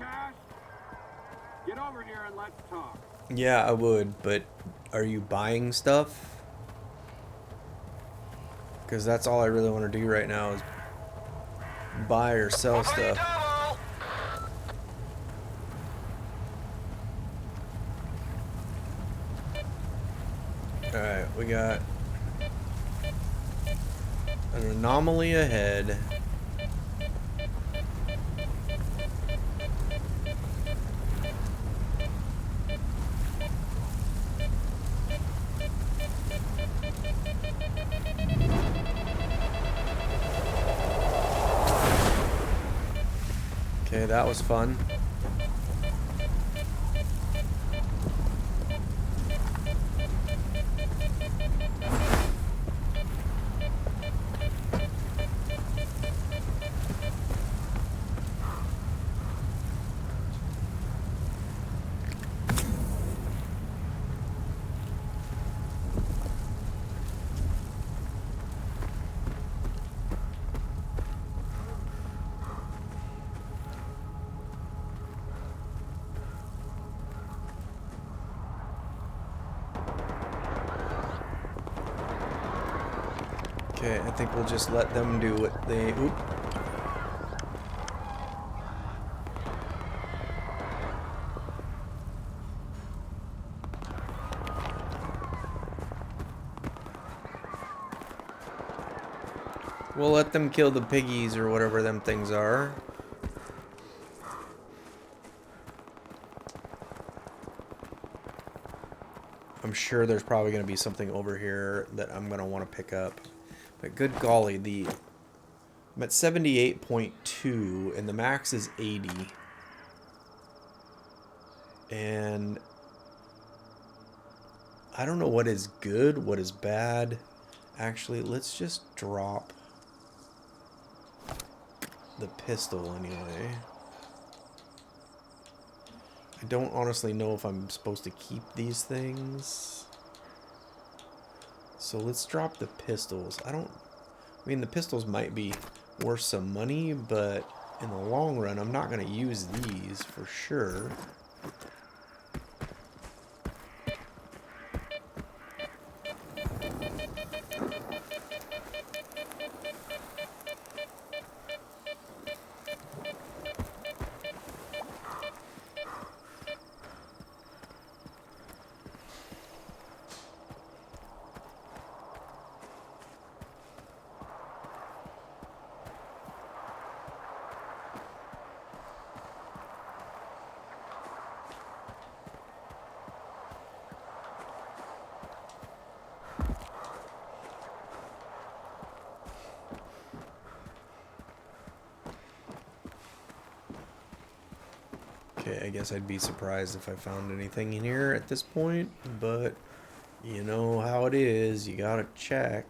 Crash? Get over here and let's talk. Yeah, I would, but are you buying stuff? Because that's all I really want to do right now is buy or sell stuff. Alright, we got an anomaly ahead. Okay, that was fun. Okay, I think we'll just let them do what they... Oop. We'll let them kill the piggies or whatever them things are. I'm sure there's probably going to be something over here that I'm going to want to pick up. But good golly, I'm at 78.2 and the max is 80. And I don't know what is good, what is bad. Actually, let's just drop the pistol anyway. I don't honestly know if I'm supposed to keep these things. So let's drop the pistols. I mean, the pistols might be worth some money, but in the long run, I'm not going to use these for sure. Okay, I guess I'd be surprised if I found anything in here at this point, but you know how it is, you gotta check.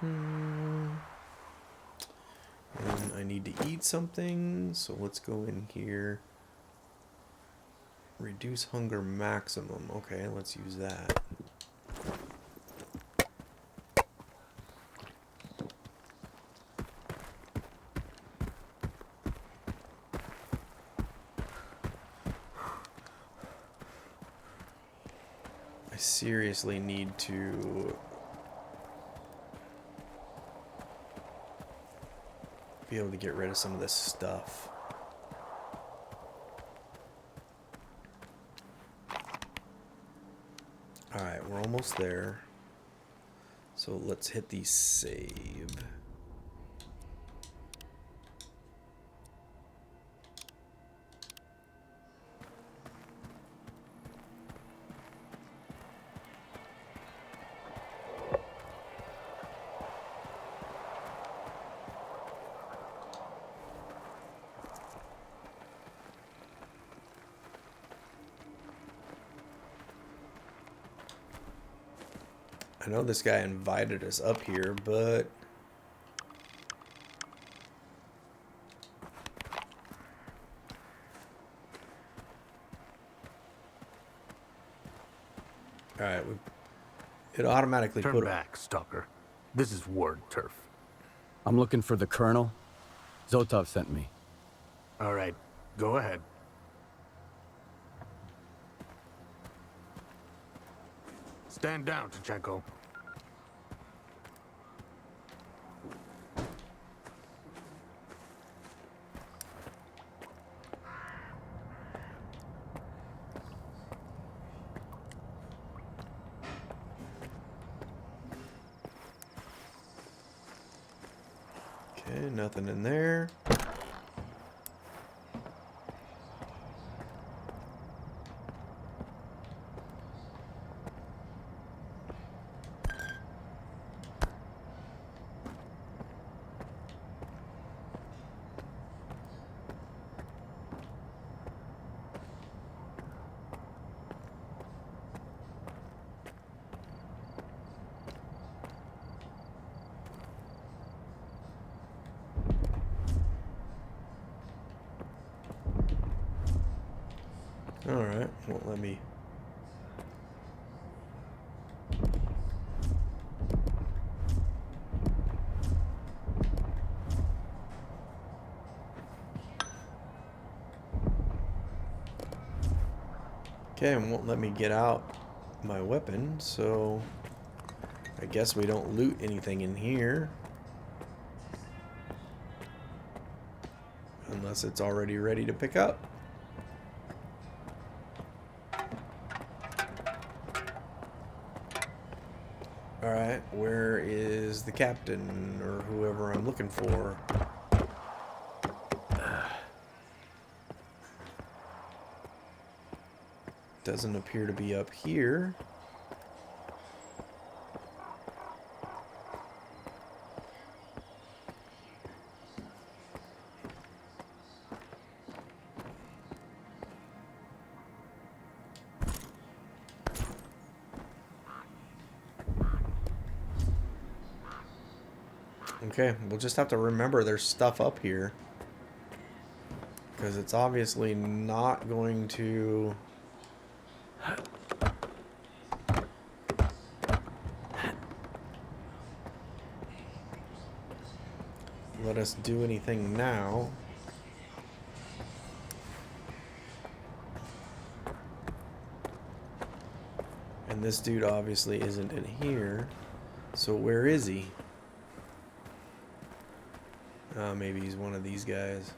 And I need to eat something, so let's go in here. Reduce hunger maximum. Okay, let's use that. I seriously need to be able to get rid of some of this stuff. Alright, we're almost there. So let's hit the save. I know this guy invited us up here, but... Alright, it automatically Turn put... back, Stalker. This is Ward turf. I'm looking for the Colonel. Zotov sent me. All right, go ahead. Stand down, Tachenko. Okay, nothing in there. Alright, won't let me... Okay, it won't let me get out my weapon, so... I guess we don't loot anything in here. Unless it's already ready to pick up. Alright, where is the captain, or whoever I'm looking for? Doesn't appear to be up here. Okay, we'll just have to remember there's stuff up here. Because it's obviously not going to... let us do anything now. And this dude obviously isn't in here. So where is he? Maybe he's one of these guys.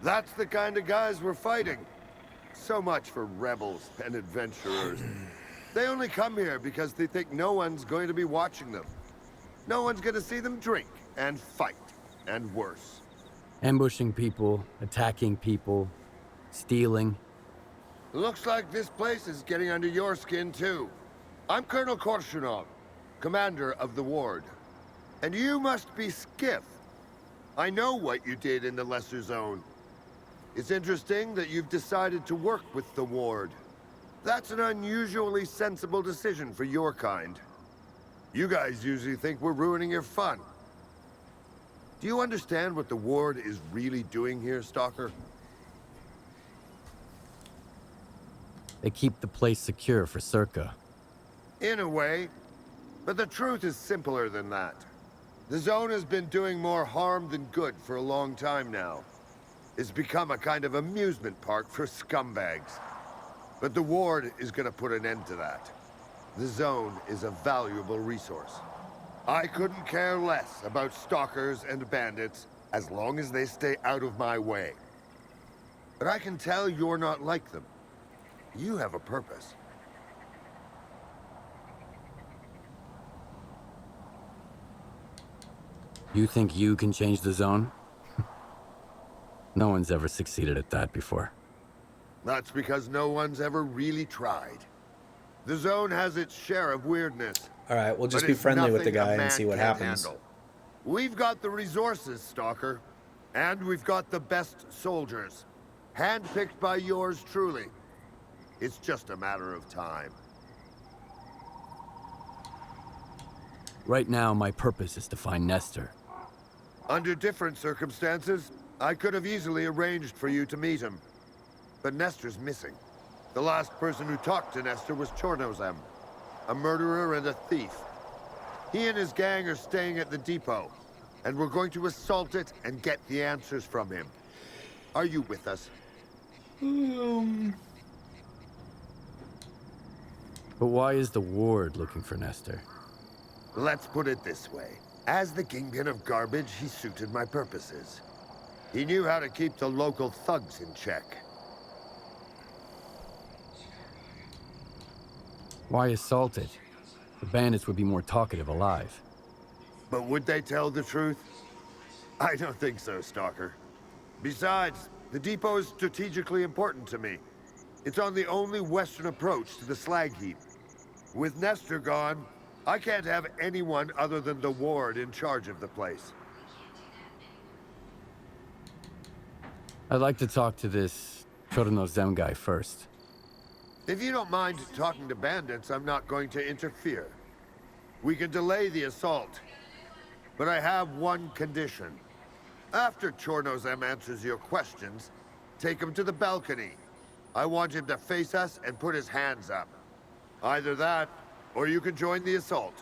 That's the kind of guys we're fighting. So much for rebels and adventurers. They only come here because they think no one's going to be watching them. No one's going to see them drink and fight, and worse. Ambushing people, attacking people, stealing. Looks like this place is getting under your skin too. I'm Colonel Korshunov, commander of the ward. And you must be Skiff. I know what you did in the Lesser Zone. It's interesting that you've decided to work with the ward. That's an unusually sensible decision for your kind. You guys usually think we're ruining your fun. Do you understand what the ward is really doing here, Stalker? They keep the place secure for Circa. In a way. But the truth is simpler than that. The zone has been doing more harm than good for a long time now. It's become a kind of amusement park for scumbags. But the ward is gonna put an end to that. The zone is a valuable resource. I couldn't care less about stalkers and bandits as long as they stay out of my way. But I can tell you're not like them. You have a purpose. You think you can change the zone? No one's ever succeeded at that before. That's because no one's ever really tried. The zone has its share of weirdness. All right, we'll just but be it's friendly with the nothing a guy and man see what can't happens. handle. We've got the resources, Stalker. And we've got the best soldiers. Handpicked by yours truly. It's just a matter of time. Right now, my purpose is to find Nestor. Under different circumstances, I could have easily arranged for you to meet him. But Nestor's missing. The last person who talked to Nestor was Chornozem, a murderer and a thief. He and his gang are staying at the depot, and we're going to assault it and get the answers from him. Are you with us? But why is the ward looking for Nestor? Let's put it this way. As the kingpin of garbage, he suited my purposes. He knew how to keep the local thugs in check. Why assault it? The bandits would be more talkative alive. But would they tell the truth? I don't think so, Stalker. Besides, the depot is strategically important to me. It's on the only western approach to the slag heap. With Nestor gone, I can't have anyone other than the ward in charge of the place. I'd like to talk to this Chornozem guy first. If you don't mind talking to bandits, I'm not going to interfere. We can delay the assault. But I have one condition. After Chornozem answers your questions, take him to the balcony. I want him to face us and put his hands up. Either that, or you can join the assault.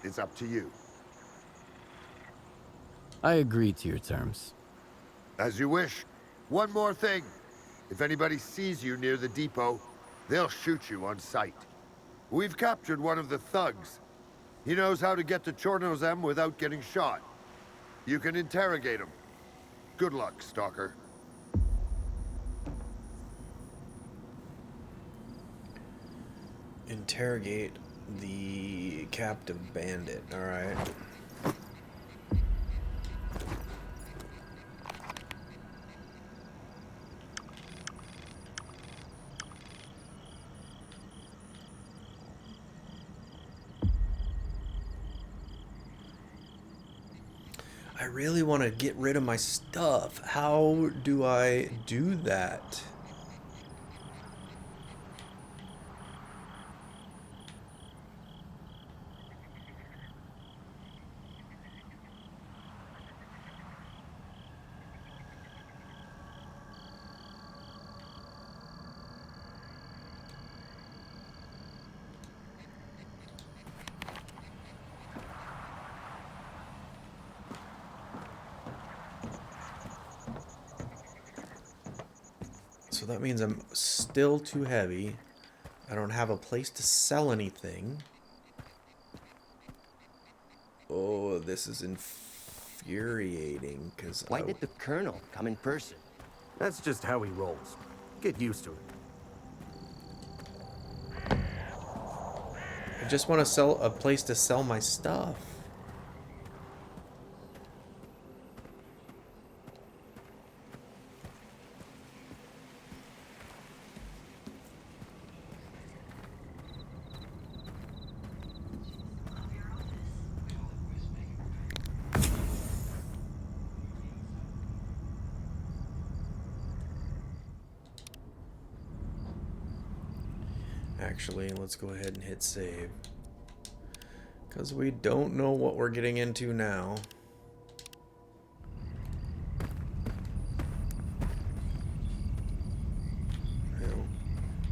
It's up to you. I agree to your terms. As you wish. One more thing. If anybody sees you near the depot, they'll shoot you on sight. We've captured one of the thugs. He knows how to get to Chornozem without getting shot. You can interrogate him. Good luck, Stalker. Interrogate the captive bandit. All right. I really want to get rid of my stuff. How do I do that? So that means I'm still too heavy. I don't have a place to sell anything. Oh, this is infuriating because Why did the Colonel come in person? That's just how he rolls. Get used to it. I just want to sell a place to sell my stuff. Actually, let's go ahead and hit save. Because we don't know what we're getting into now. Well,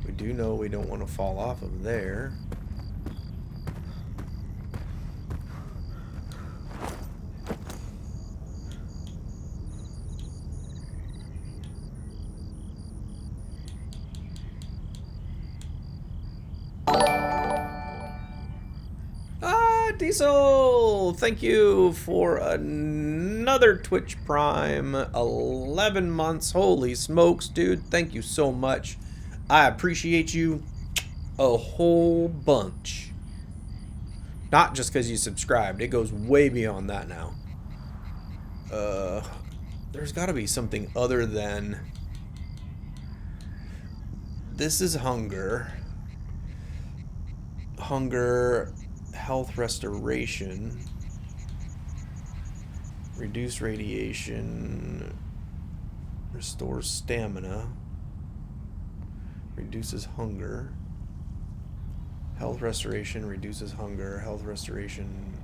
we do know we don't want to fall off of there. Diesel, thank you for another Twitch Prime, 11 months. Holy smokes, dude. Thank you so much. I appreciate you a whole bunch. Not just because you subscribed. It goes way beyond that now. There's got to be something other than... This is hunger. Hunger, health restoration, reduce radiation, restores stamina, reduces hunger, health restoration, reduces hunger, health restoration.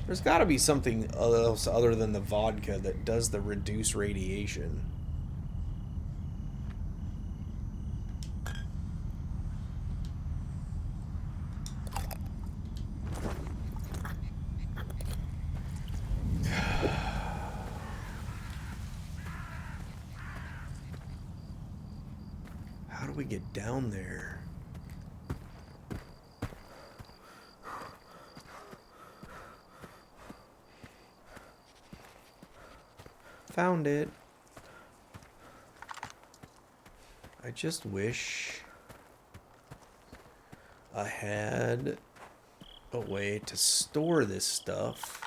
There's got to be something else other than the vodka that does the reduce radiation. How do we get down there? Found it. I just wish I had a way to store this stuff.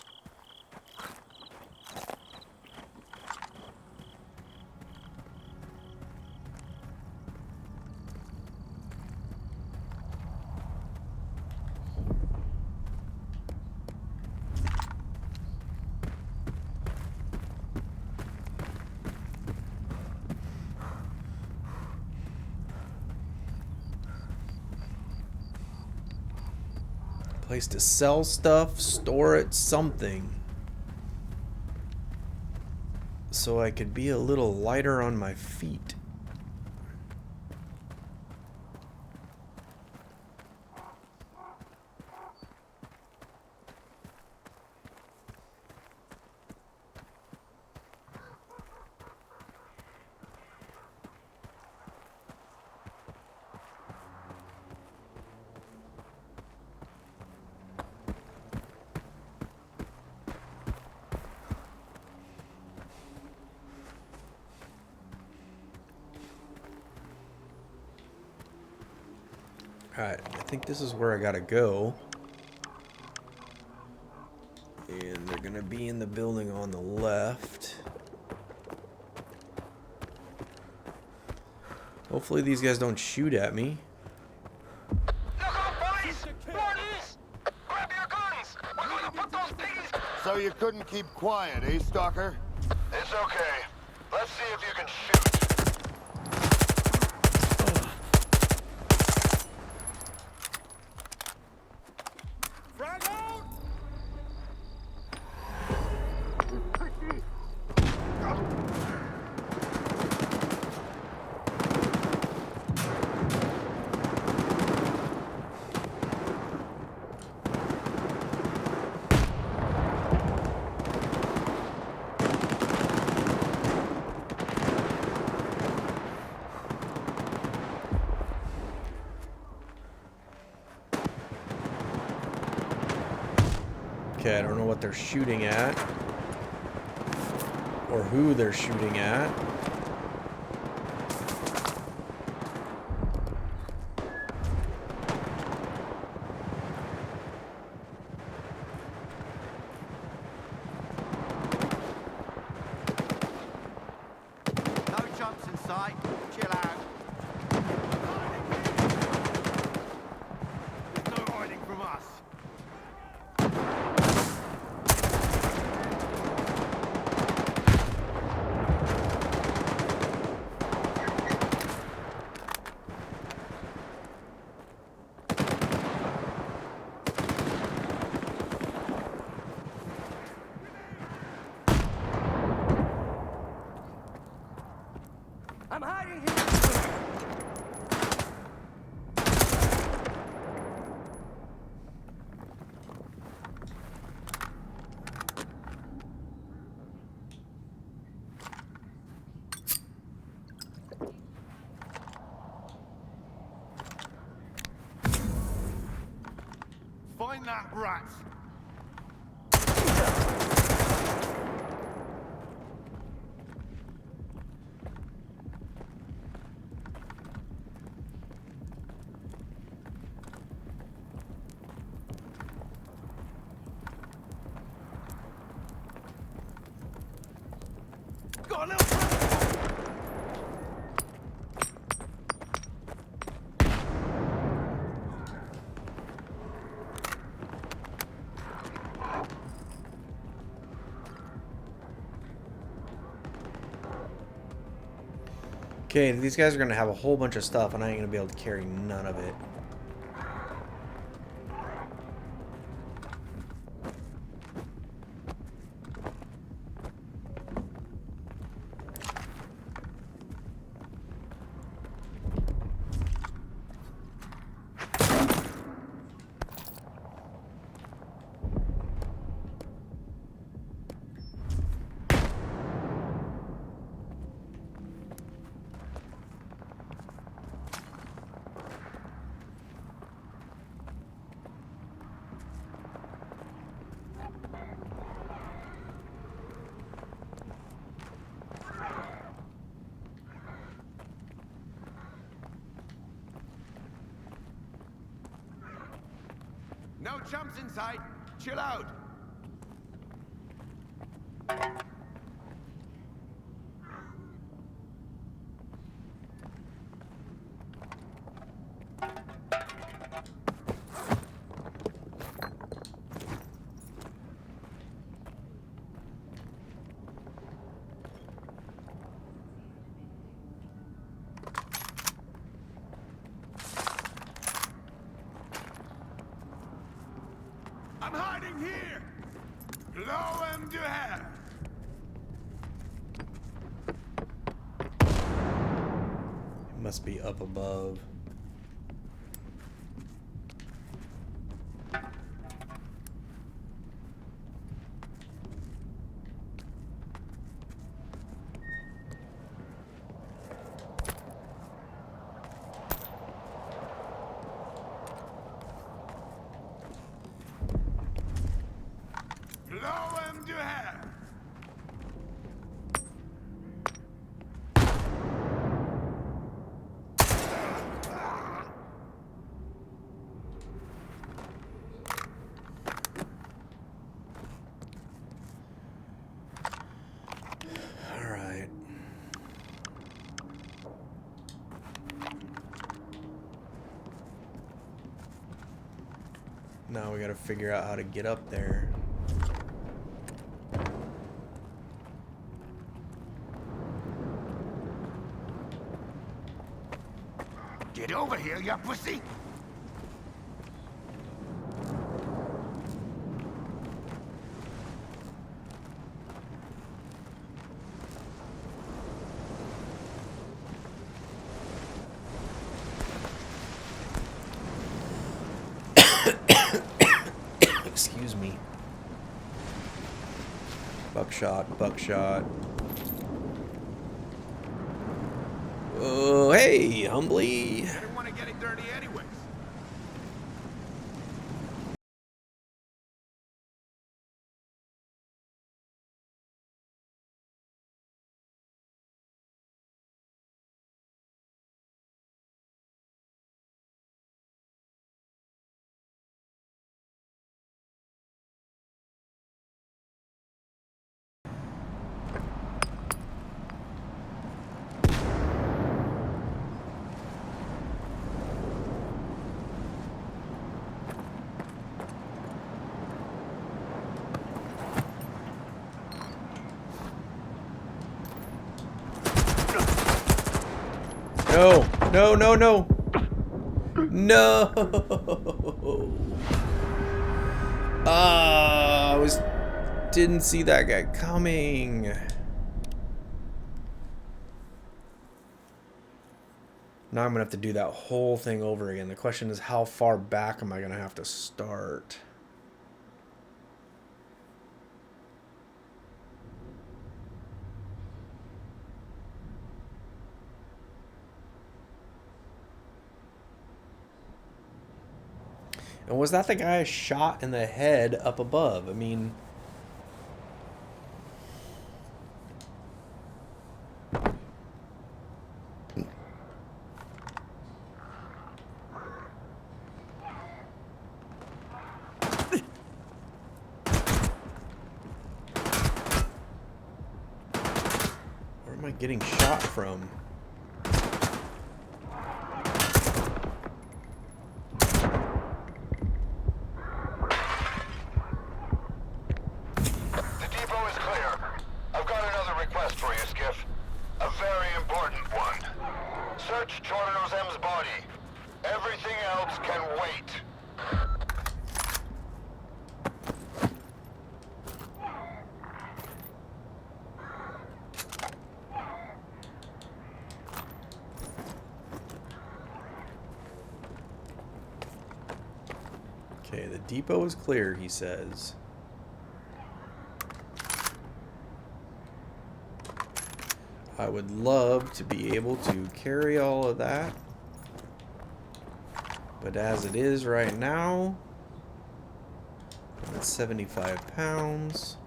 Place to sell stuff, store it, something. So I could be a little lighter on my feet. Alright, I think this is where I gotta go. And they're gonna be in the building on the left. Hopefully these guys don't shoot at me. So you couldn't keep quiet, eh, Stalker? It's okay. Let's see if you can shoot. Okay, I don't know what they're shooting at. Or who they're shooting at. No jumps in sight. Chill out. There's no hiding from us. I'm hiding here. Find that rat. Got a little... Okay, these guys are gonna have a whole bunch of stuff, and I ain't gonna be able to carry none of it. No chumps inside. Chill out. I'm hiding here. Blow him to hell. It must be up above. Blow him to hell. All right. Now we gotta figure out how to get up there. Get over here, you pussy! Excuse me. Buckshot, buckshot. Oh, hey, humbly. Didn't want to get it dirty anyways. No, no, no, no. No. Didn't see that guy coming. Now I'm gonna have to do that whole thing over again. The question is, how far back am I gonna have to start? And was that the guy shot in the head up above? I mean... I getting shot from? The depot is clear. I've got another request for you, Skiff. A very important one. Search Jordan's M's body. Everything else can wait. Okay, the depot is clear, he says. I would love to be able to carry all of that. But as it is right now, I'm at 75 pounds.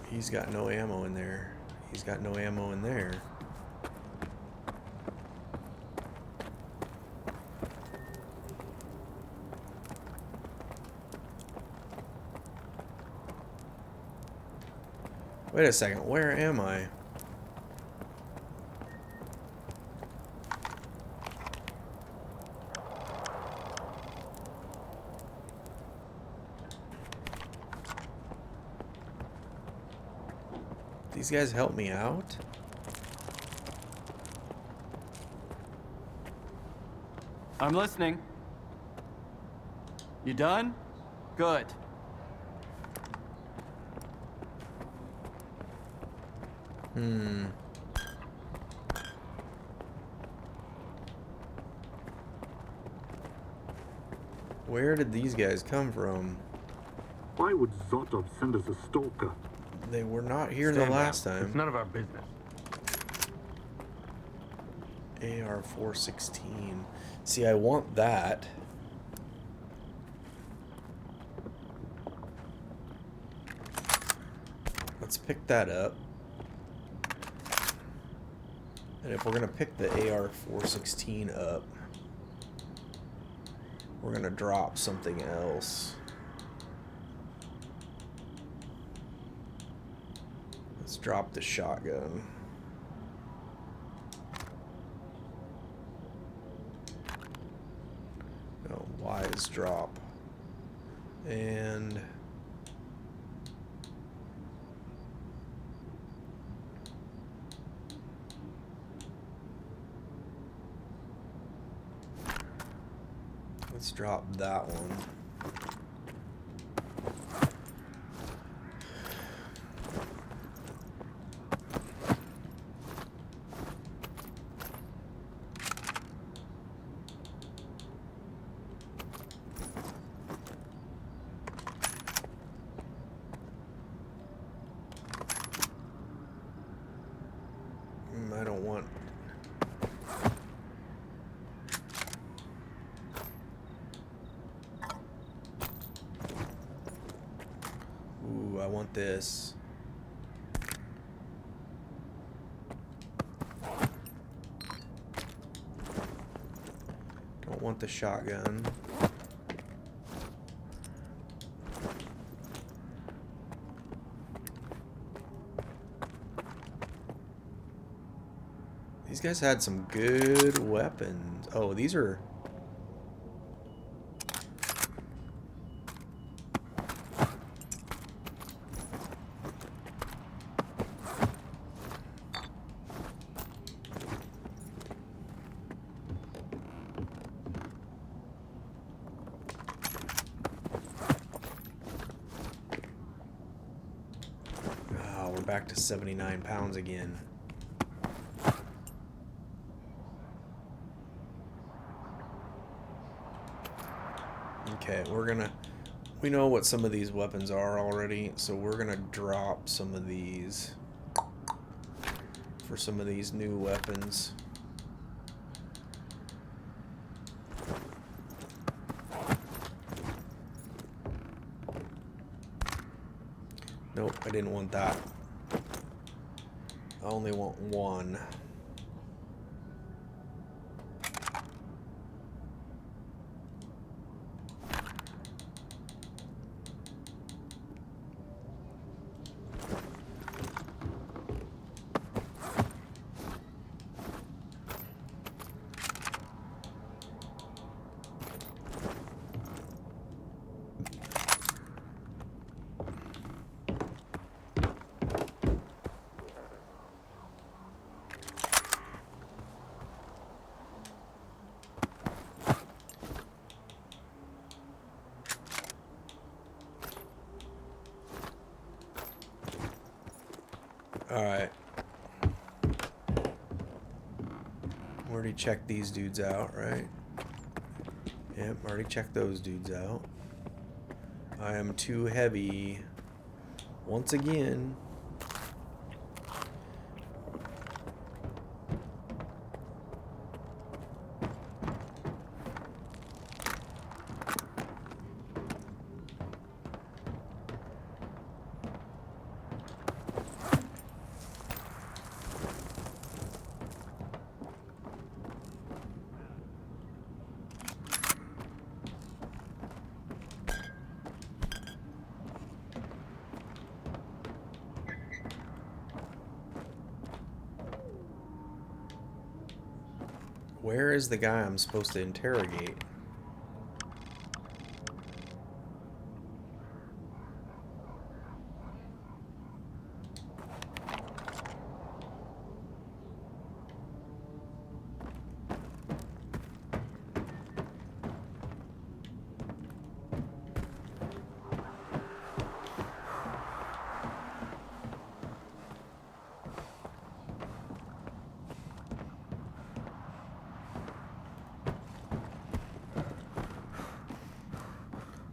He's got no ammo in there. He's got no ammo in there. Wait a second, where am I? These guys help me out? I'm listening. You done? Good. Where did these guys come from? Why would Zotov send us a stalker? They were not here the last time. It's none of our business. AR-416. See, I want that. Let's pick that up. And if we're going to pick the AR-416 up, we're going to drop something else. Let's drop the shotgun. No, wise drop. And let's drop that one. I don't want. Ooh, I want this. Don't want the shotgun. These guys had some good weapons. Oh, these are... Oh, we're back to 79 pounds again. Okay, we know what some of these weapons are already, so we're gonna drop some of these for some of these new weapons. Nope, I didn't want that. I only want one. Alright. Already checked these dudes out, right? Yep, already checked those dudes out. I am too heavy. Once again. Where is the guy I'm supposed to interrogate?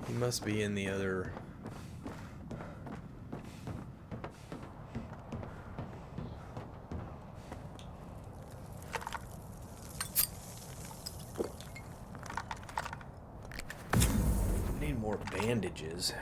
He must be in the other... Need more bandages.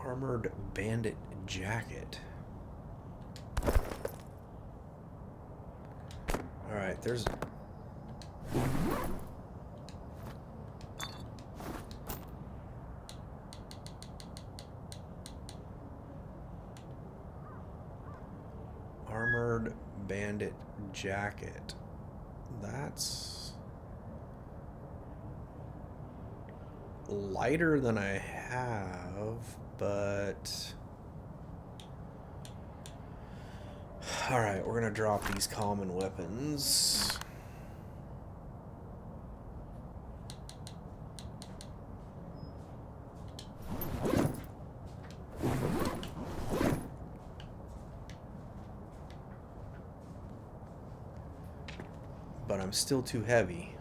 Armored bandit jacket. Alright, there's... Armored bandit jacket. That's... lighter than I have, but... Alright, we're gonna drop these common weapons. But I'm still too heavy.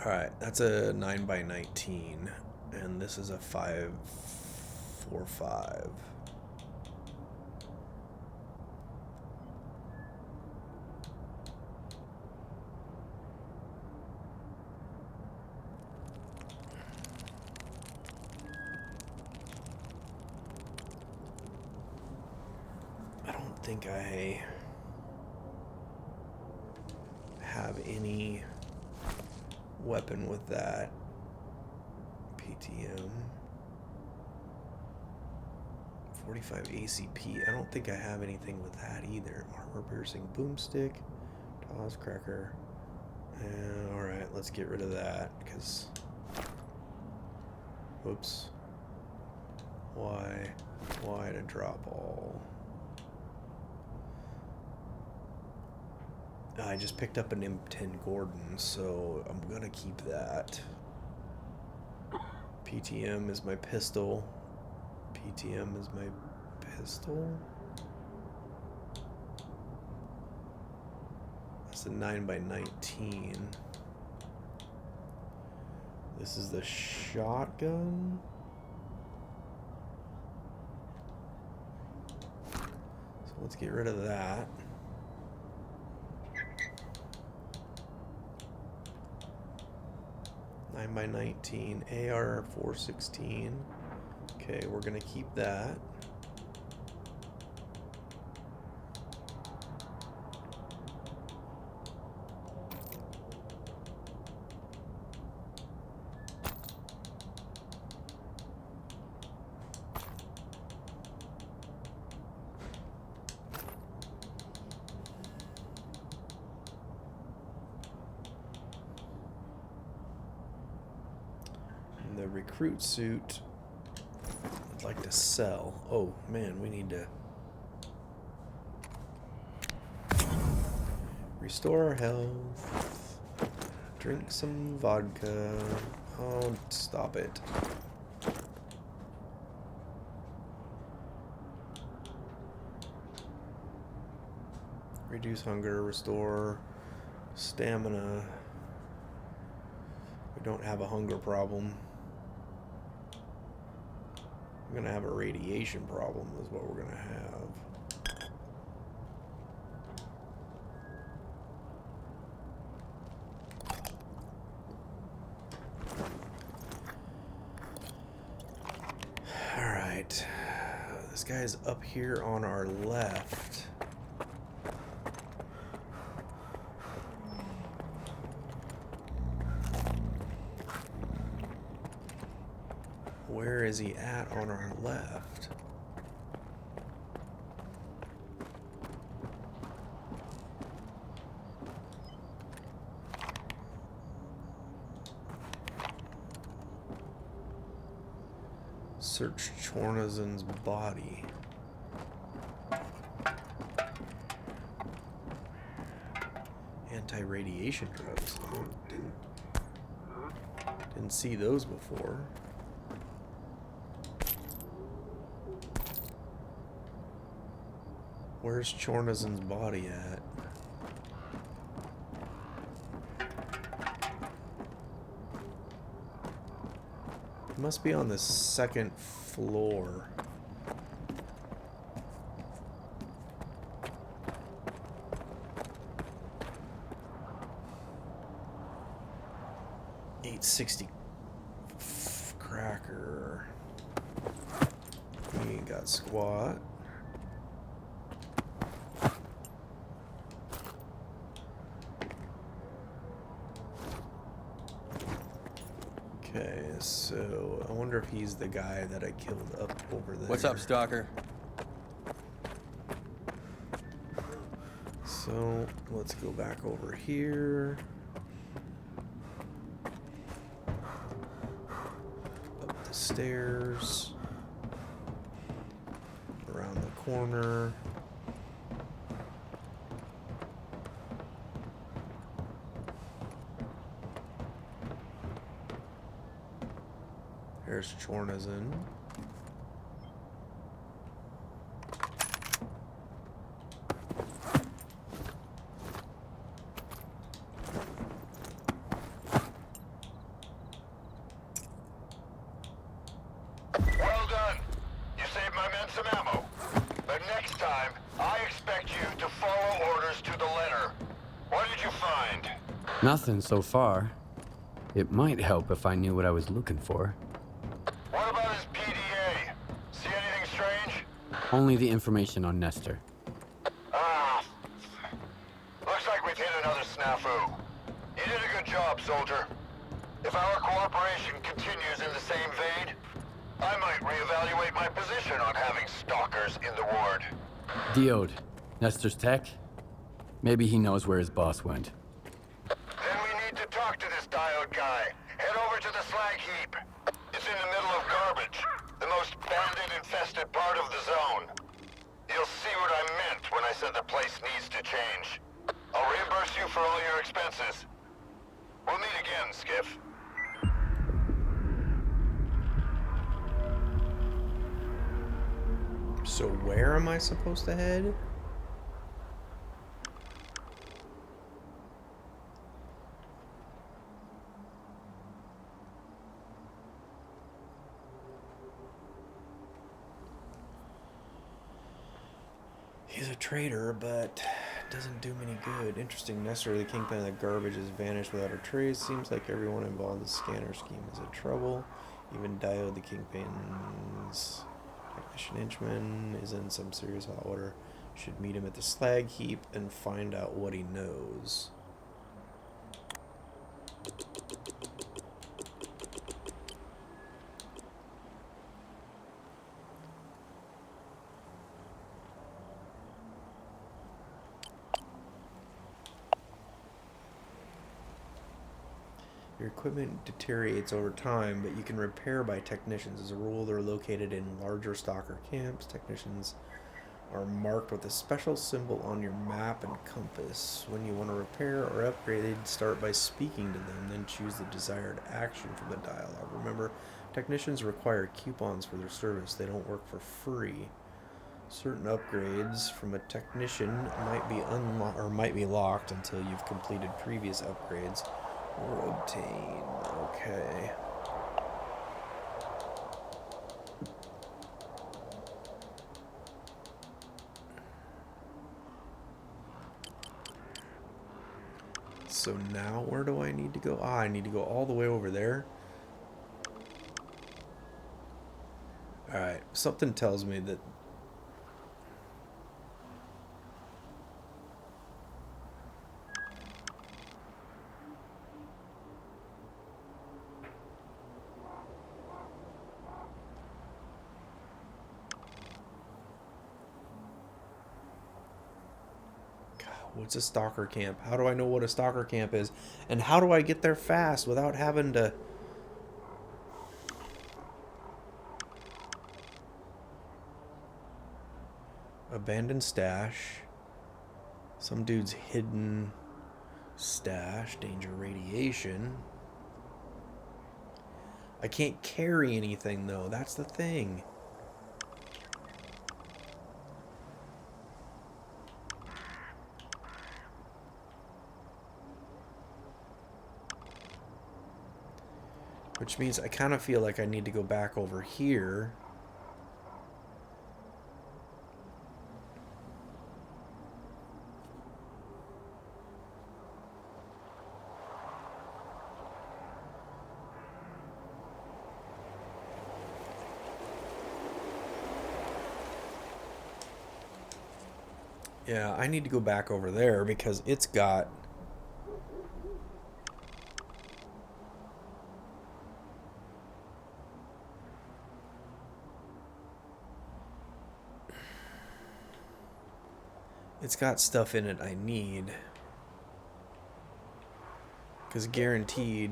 Alright, that's a 9x19, and this is a 545. I don't think I have any weapon with that. PTM 45 ACP. I don't think I have anything with that either. Armor piercing boomstick, toss cracker. All right, let's get rid of that because. Whoops. Why to drop all? I just picked up an M10 Gordon, so I'm gonna keep that. PTM is my pistol. PTM is my pistol. That's a 9x19. This is the shotgun. So let's get rid of that. Nine by 19, AR 416. Okay, we're gonna keep that. The recruit suit I'd like to sell. Oh man, we need to restore our health, drink some vodka. Oh, stop it. Reduce hunger, restore stamina. We don't have a hunger problem. We're gonna have a radiation problem is what we're gonna have. All right, this guy's up here on our left. Where is he at on our left? Search Chornazen's body. Anti-radiation drugs. Oh, didn't see those before. Where's Chornazen's body at? It must be on the second floor. $860 cracker. He ain't got squat. Okay, so I wonder if he's the guy that I killed up over there. What's up, Stalker? So let's go back over here. Up the stairs. Around the corner. There's Chornazen. Well done. You saved my men some ammo. But next time, I expect you to follow orders to the letter. What did you find? Nothing so far. It might help if I knew what I was looking for. What about his PDA? See anything strange? Only the information on Nestor. Ah. Looks like we've hit another snafu. You did a good job, soldier. If our cooperation continues in the same vein, I might reevaluate my position on having stalkers in the ward. Diode. Nestor's tech? Maybe he knows where his boss went. Then we need to talk to this diode guy. Head over to the slag heap. It's in the middle of garbage, the most bandit-infested part of the zone. You'll see what I meant when I said the place needs to change. I'll reimburse you for all your expenses. We'll meet again, Skiff. So where am I supposed to head? He's a traitor, but doesn't do me any good. Interesting. Necessarily, the Kingpin and the garbage has vanished without a trace. Seems like everyone involved in the scanner scheme is in trouble. Even Diode, the Kingpin's technician henchman, is in some serious hot water. Should meet him at the slag heap and find out what he knows. Your equipment deteriorates over time, but you can repair by technicians. As a rule, they're located in larger stalker camps. Technicians are marked with a special symbol on your map and compass. When you want to repair or upgrade, start by speaking to them, then choose the desired action from the dialogue. Remember, technicians require coupons for their service. They don't work for free. Certain upgrades from a technician might be locked until you've completed previous upgrades or obtain. Okay. So now where do I need to go? Ah, I need to go all the way over there. Alright, something tells me that what's a stalker camp? How do I know what a stalker camp is? And how do I get there fast without having to... Abandoned stash. Some dude's hidden stash. Danger radiation. I can't carry anything though. That's the thing. Which means I kind of feel like I need to go back over here. Yeah, I need to go back over there because it's got... It's got stuff in it I need. Because guaranteed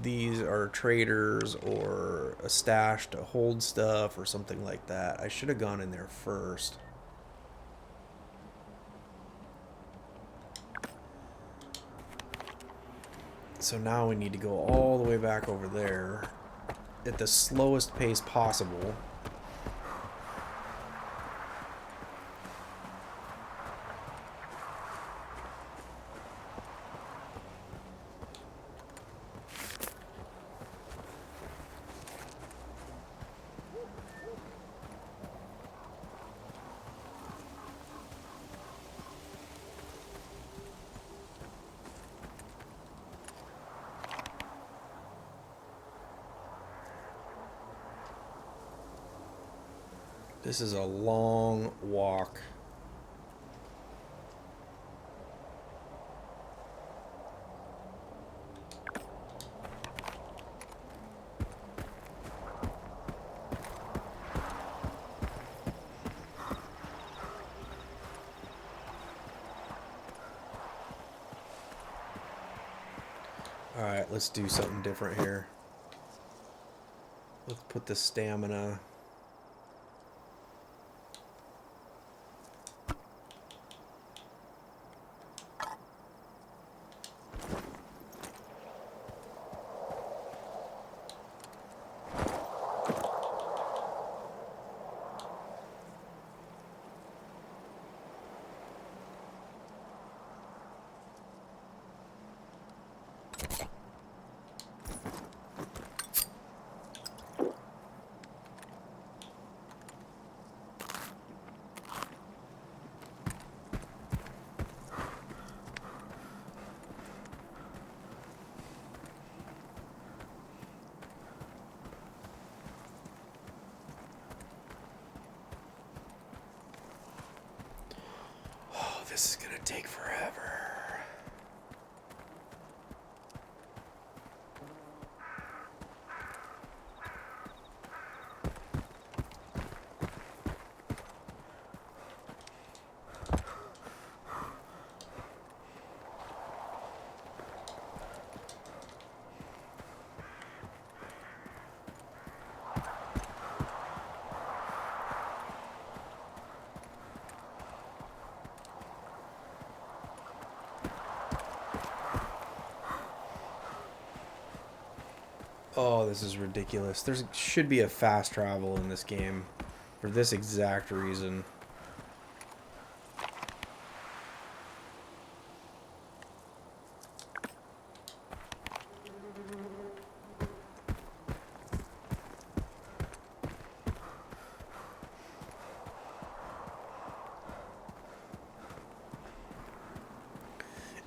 these are traders or a stash to hold stuff or something like that. I should have gone in there first. So now we need to go all the way back over there at the slowest pace possible. This is a long walk. All right, let's do something different here. Let's put the stamina. This is gonna take forever. Oh, this is ridiculous. There should be a fast travel in this game for this exact reason.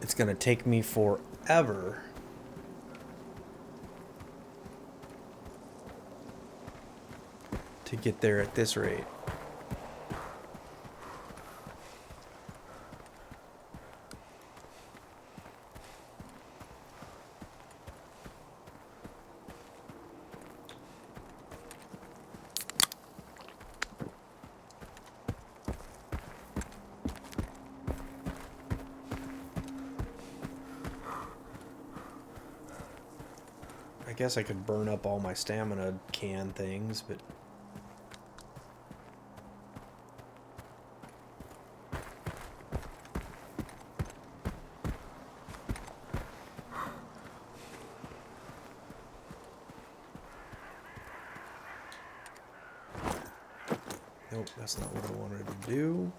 It's gonna take me forever. To get there at this rate. I guess I could burn up all my stamina can things, but nope, that's not what I wanted to do.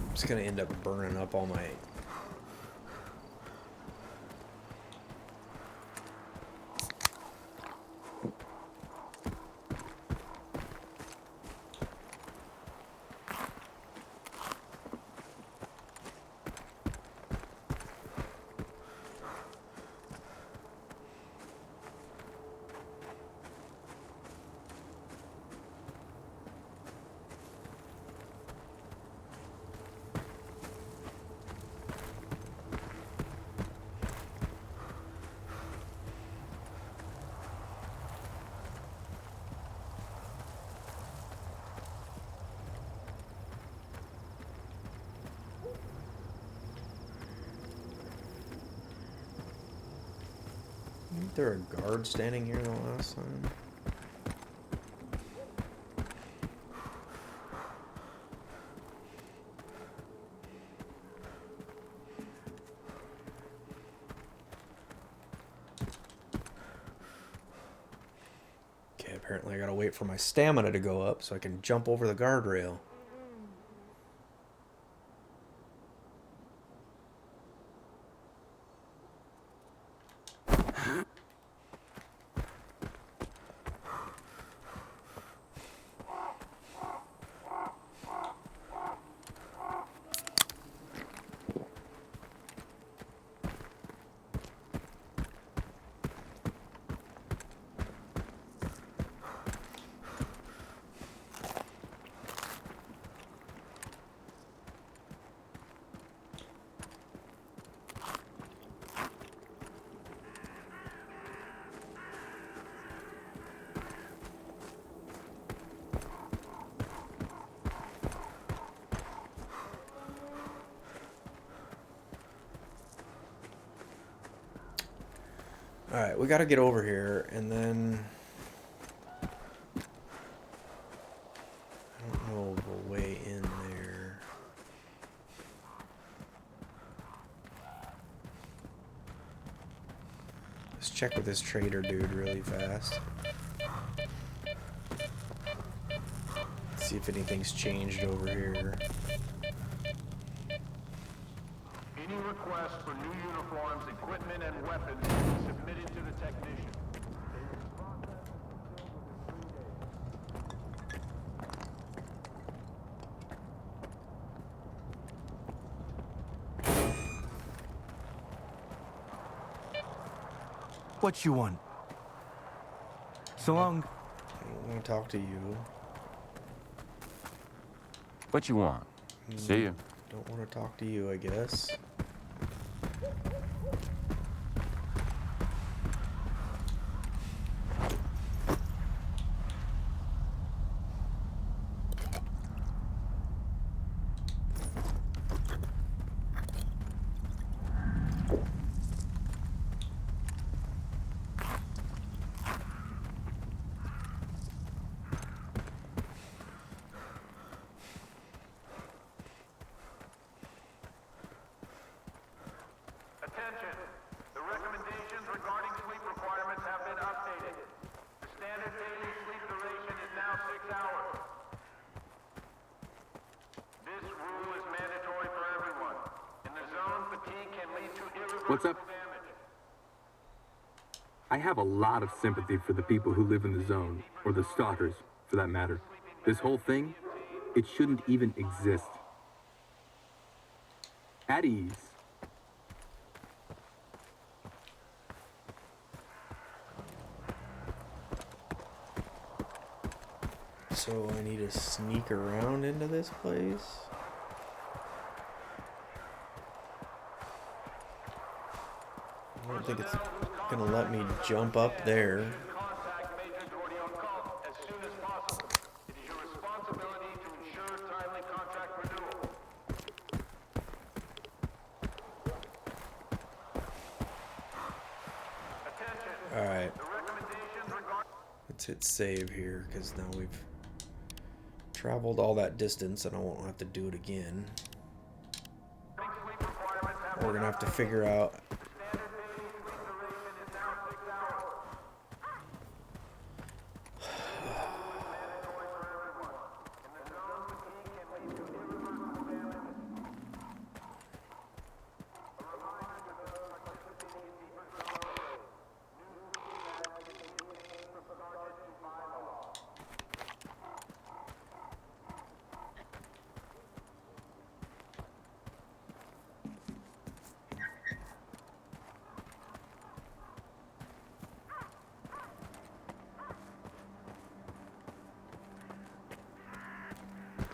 I'm just gonna end up burning up all my Isn't there a guard standing here the last time? Okay, apparently I gotta wait for my stamina to go up so I can jump over the guardrail. Alright, we gotta get over here, and then I don't know the way in there. Let's check with this trader dude really fast. See if anything's changed over here. Any request for new uniforms, equipment, and weapons will be submitted to the technician. What you want? So long. I don't want to talk to you. What you want? See you. Don't want to talk to you, I guess. Attention! The recommendations regarding sleep requirements have been updated. The standard daily sleep duration is now 6 hours. This rule is mandatory for everyone. In the zone, fatigue can lead to irreversible What's up? damage. I have a lot of sympathy for the people who live in the zone, or the stalkers, for that matter. This whole thing, it shouldn't even exist. At ease. So I need to sneak around into this place? I don't think it's gonna let me jump up there. Contact Major Gordion Cult as soon as possible. It is your responsibility to ensure timely contract renewal. Attention. Alright. The recommendations regarding Let's hit save here, because now we've traveled all that distance and I won't have to do it again. We're gonna have to figure out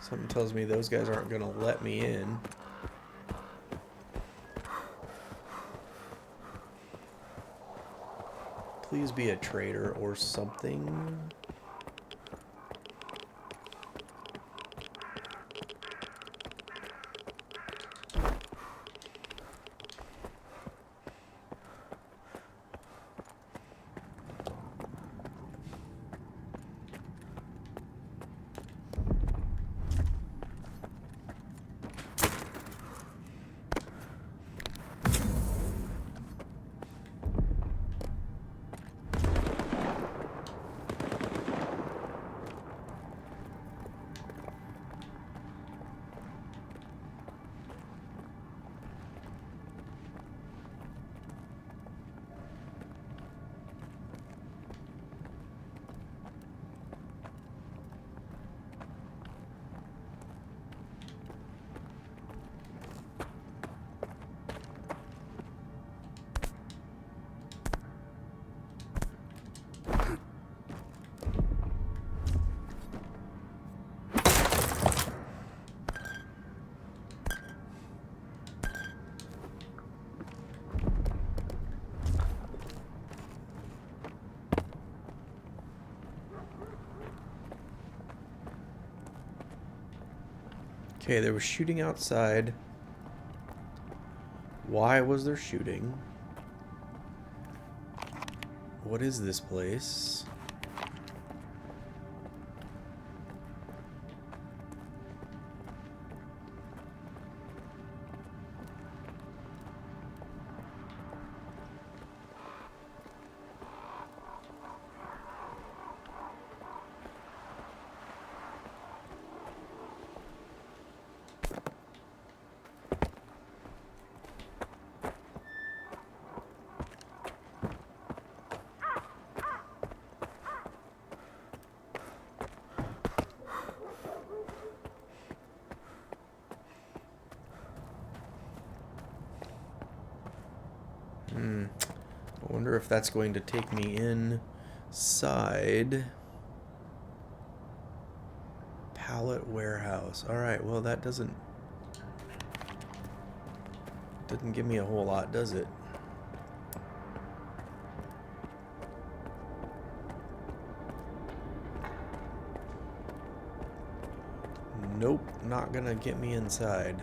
something tells me those guys aren't gonna let me in. Please be a traitor or something. Okay, there was shooting outside. Why was there shooting? What is this place? if that's going to take me inside. Pallet warehouse. Alright, well that doesn't give me a whole lot, does it? Nope, not gonna get me inside.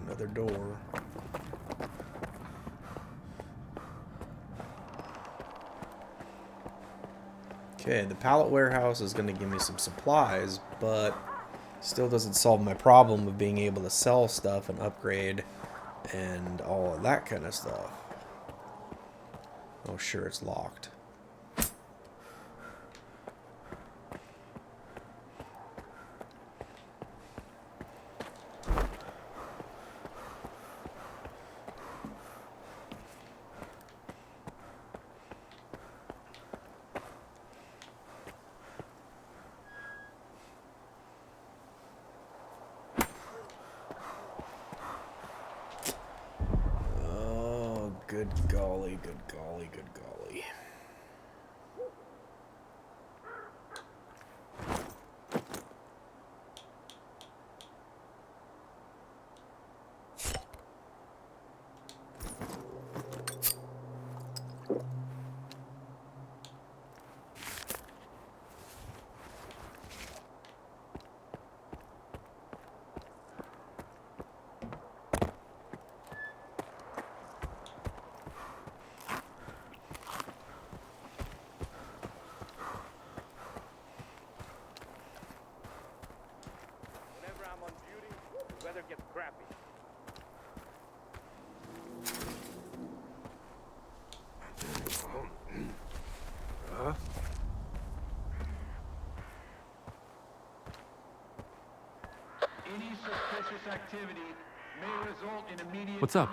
Another door. Okay, the pallet warehouse is going to give me some supplies, but still doesn't solve my problem of being able to sell stuff and upgrade and all of that kind of stuff. Oh, sure, it's locked. Good golly, good golly, good golly. What's up?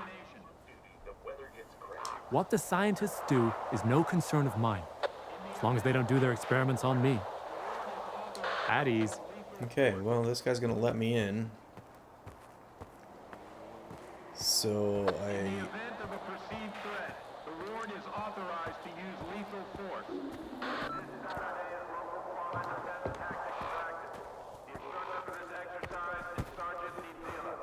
What the scientists do is no concern of mine, as long as they don't do their experiments on me. At ease. Okay, well, this guy's gonna let me in. So In the event of a perceived threat, the ward is authorized to use lethal force. This Saturday at local Quad Defense Tactics practice. The instructor for this exercise is Sergeant Nitro.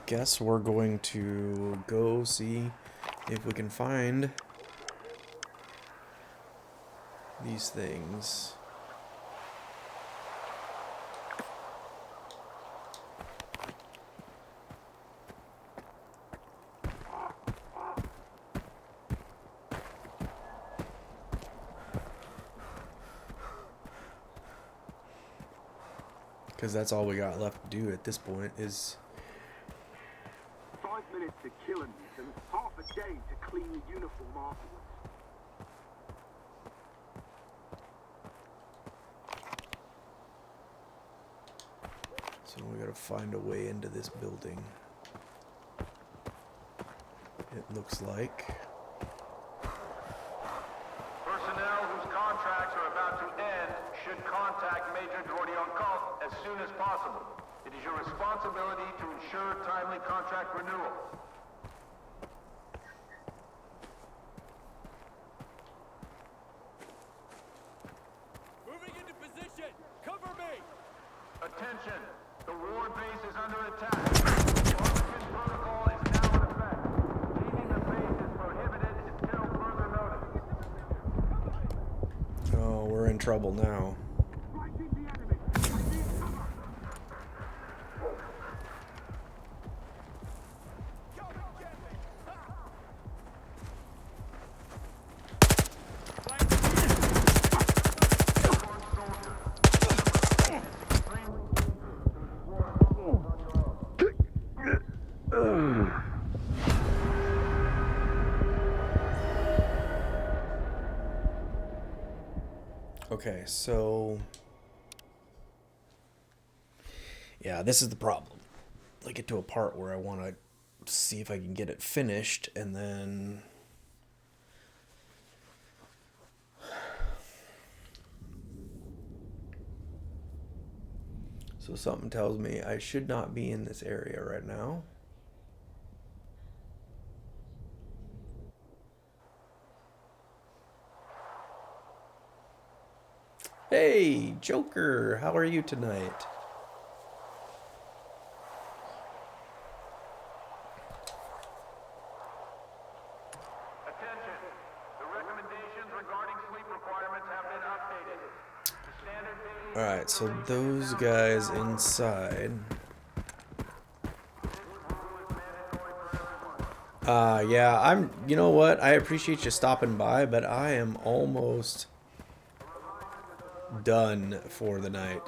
Guess we're going to go see if we can find these things. Because that's all we got left to do at this point is... 5 minutes to kill him, and half a day to clean the uniform afterwards. So we gotta find a way into this building. It looks like. Personnel whose contracts are about to end should contact Major Dordion-Cult as soon as possible. It is your responsibility to ensure timely contract renewal. Moving into position! Cover me! Attention! The ward base is under attack. Oxygen protocol is now in effect. Leaving the base is prohibited until further notice. Oh, we're in trouble now. Okay, so yeah, this is the problem. I get to a part where I want to see if I can get it finished, and then so something tells me I should not be in this area right now. Hey, Joker, how are you tonight? Attention! The recommendations regarding sleep requirements have been updated. The standard daily... Alright, so those guys inside. Yeah, you know what? I appreciate you stopping by, but I am almost done for the night.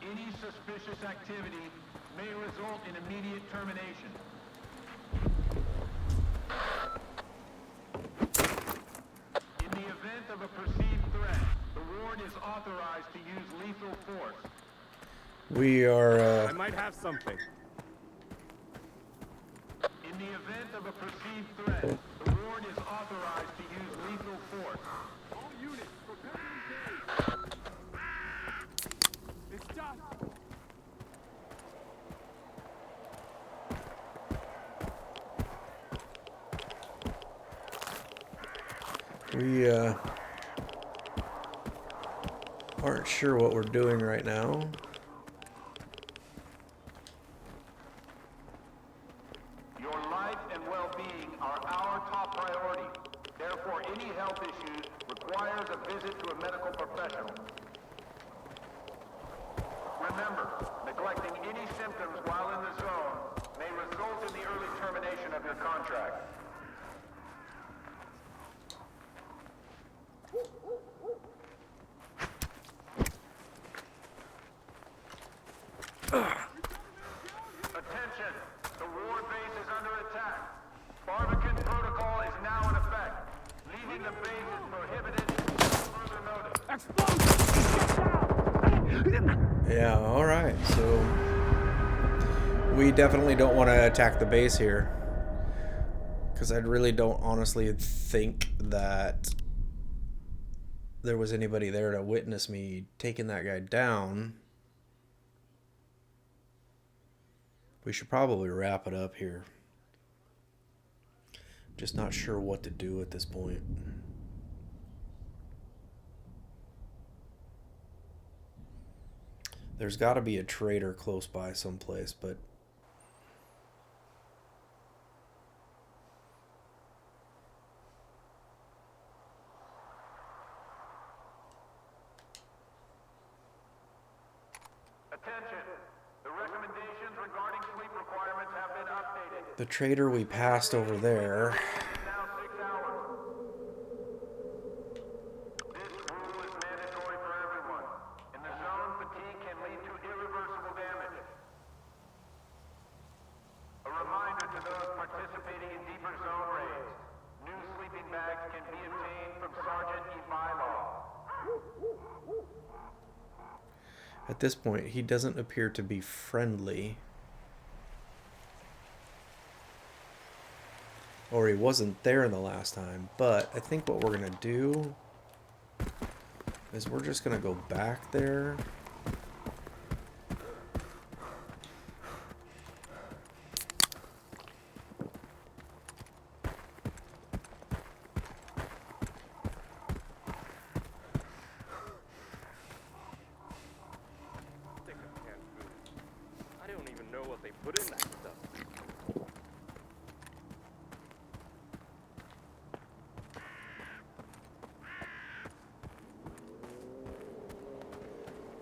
Any suspicious activity may result in immediate termination. In the event of a perceived threat, the ward is authorized to use lethal force. We are, I might have something. In the event of a perceived threat, the ward is authorized to use lethal force. All units, prepare to engage. It's done. we aren't sure what we're doing right now. Your life and well-being are our top priority. Therefore, any health issues requires a visit to a medical professional. Remember, neglecting any symptoms while in the zone may result in the early termination of your contract. Attention! The ward base is under attack. Barbican protocol is now in effect. Leaving the base is prohibited until further notice. Yeah, alright, so we definitely don't want to attack the base here. Because I really don't honestly think that there was anybody there to witness me taking that guy down. We should probably wrap it up here. Just not sure what to do at this point. There's got to be a trader close by someplace, but The trader we passed over there. At this point, he doesn't appear to be friendly. Or he wasn't there in the last time. But I think what we're going to do is we're just going to go back there.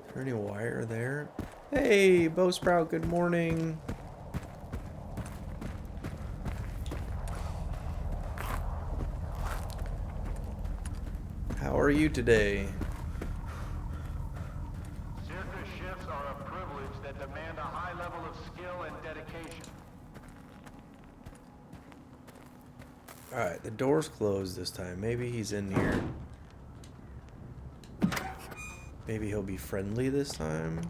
Is there any wire there? Hey, Bow Sprout, good morning. How are you today? Circus shifts are a privilege that demand a high level of skill and dedication. Alright, the door's closed this time. Maybe he's in here. Maybe he'll be friendly this time.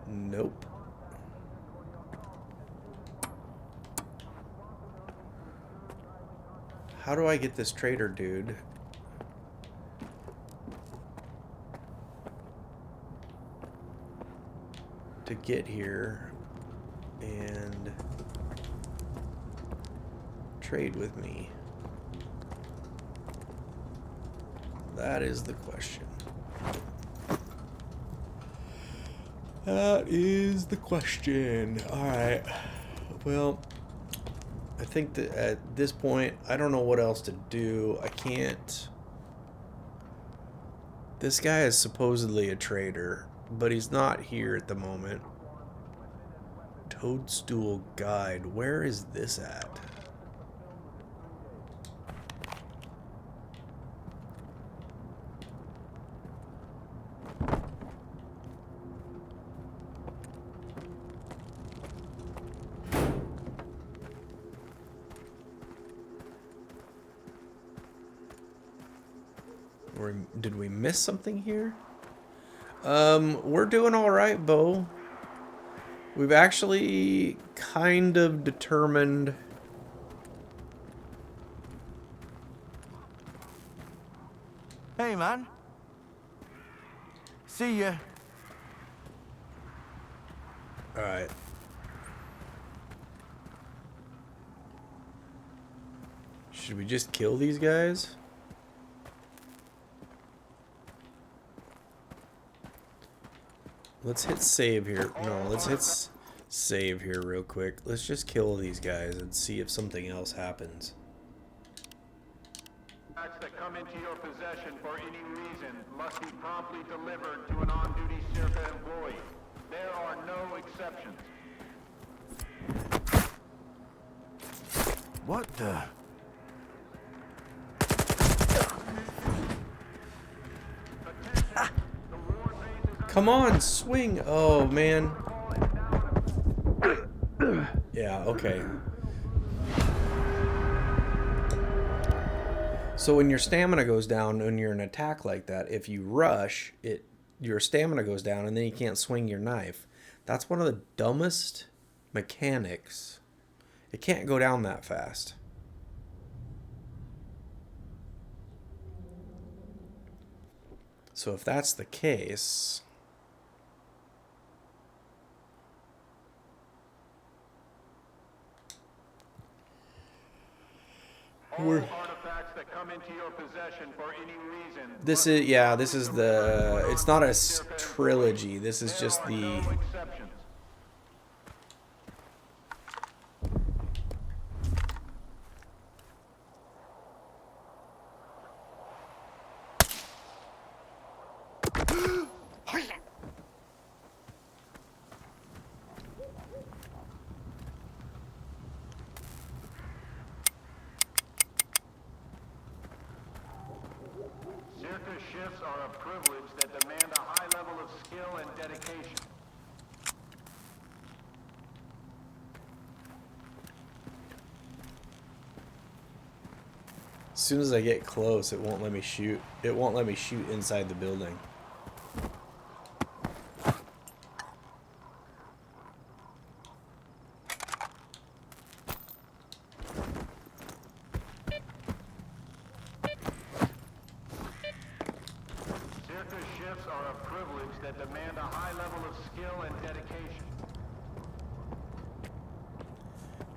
Nope. How do I get this trader dude? To get here and trade with me? That is the question. That is the question. Alright. Well, I think that at this point, I don't know what else to do. I can't... This guy is supposedly a trader, but he's not here at the moment. Toadstool Guide. Where is this at? Or did we miss something here? We're doing all right, Bo. We've actually kind of determined... Hey, man. See ya. Alright. Should we just kill these guys? Let's hit save here. No, let's hit save here real quick. Let's just kill these guys and see if something else happens. That come into your possession for any reason must be promptly delivered to an on-duty Circa employee. There are no exceptions. What the? Come on, swing! Oh, man. Yeah, okay. So when your stamina goes down when you're in an attack like that, if you rush, your stamina goes down and then you can't swing your knife. That's one of the dumbest mechanics. It can't go down that fast. So if that's the case... Artifacts that come into your possession for any reason. This is, yeah, this is the, it's not a trilogy, this is just the... Circus shifts are a privilege that demand a high level of skill and dedication. As soon as I get close, it won't let me shoot. It won't let me shoot inside the building. Circus shifts are a privilege that demand a high level of skill and dedication.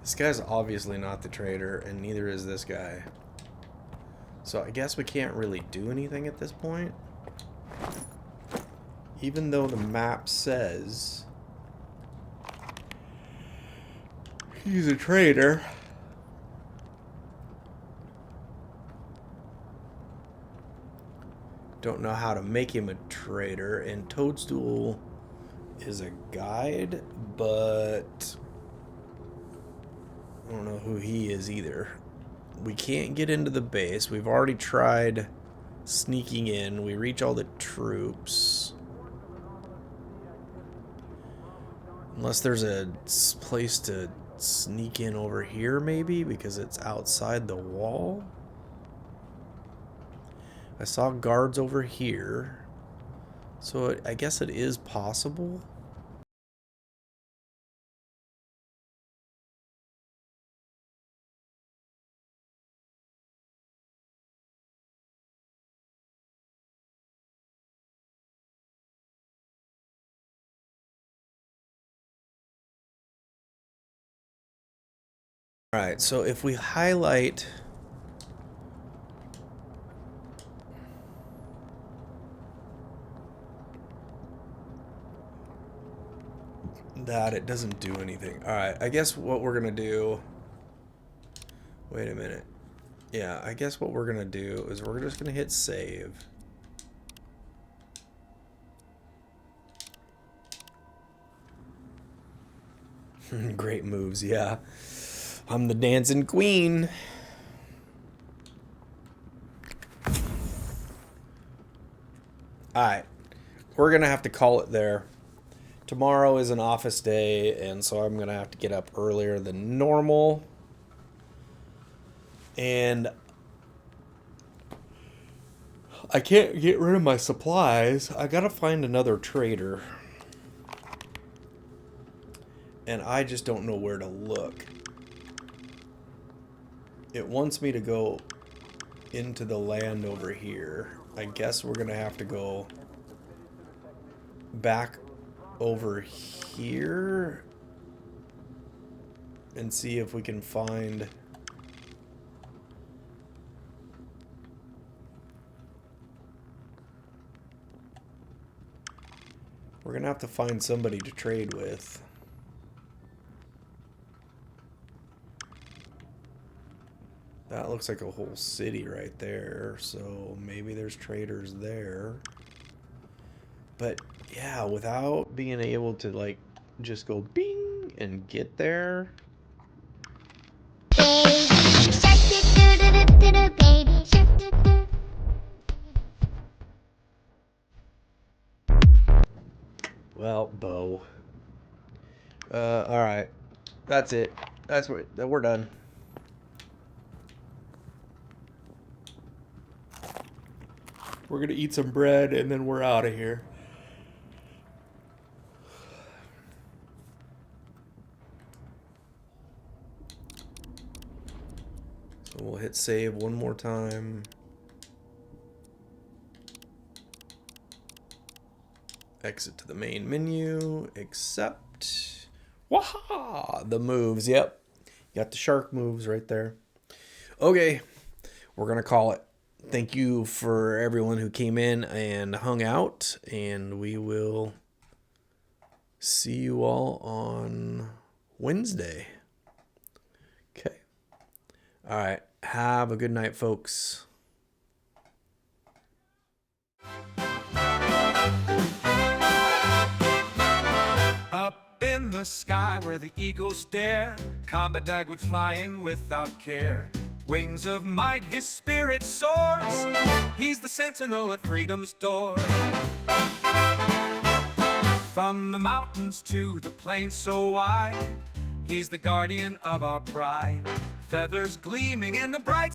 This guy's obviously not the trader, and neither is this guy. So I guess we can't really do anything at this point. Even though the map says he's a trader. Don't know how to make him a trader, and Toadstool is a guide, but I don't know who he is either. We can't get into the base. We've already tried sneaking in. We reach all the troops. Unless there's a place to sneak in over here, maybe, because it's outside the wall. I saw guards over here. So I guess it is possible. Alright, so if we highlight that, it doesn't do anything. Alright, I guess what we're gonna do... Wait a minute. Yeah, I guess what we're gonna do is we're just gonna hit save. Great moves, yeah. I'm the dancing queen. Alright. We're going to have to call it there. Tomorrow is an office day, and so I'm going to have to get up earlier than normal. And I can't get rid of my supplies. I got to find another trader. And I just don't know where to look. It wants me to go into the land over here. I guess we're gonna have to go back over here and see if we can find we're gonna have to find somebody to trade with. That looks like a whole city right there, so maybe there's traders there. But yeah, without being able to like just go bing and get there. Well, Bo. Alright. That's it. That's what we're done. We're gonna eat some bread and then we're out of here. So we'll hit save one more time. Exit to the main menu. Accept. Waha! The moves. Yep. You got the shark moves right there. Okay. We're gonna call it. Thank you for everyone who came in and hung out, and we will see you all on Wednesday. Okay. All right. Have a good night, folks. Up in the sky where the eagles dare, combat dagwood flying without care. Wings of might, his spirit soars. He's the sentinel at freedom's door. From the mountains to the plains so wide, he's the guardian of our pride. Feathers gleaming in the bright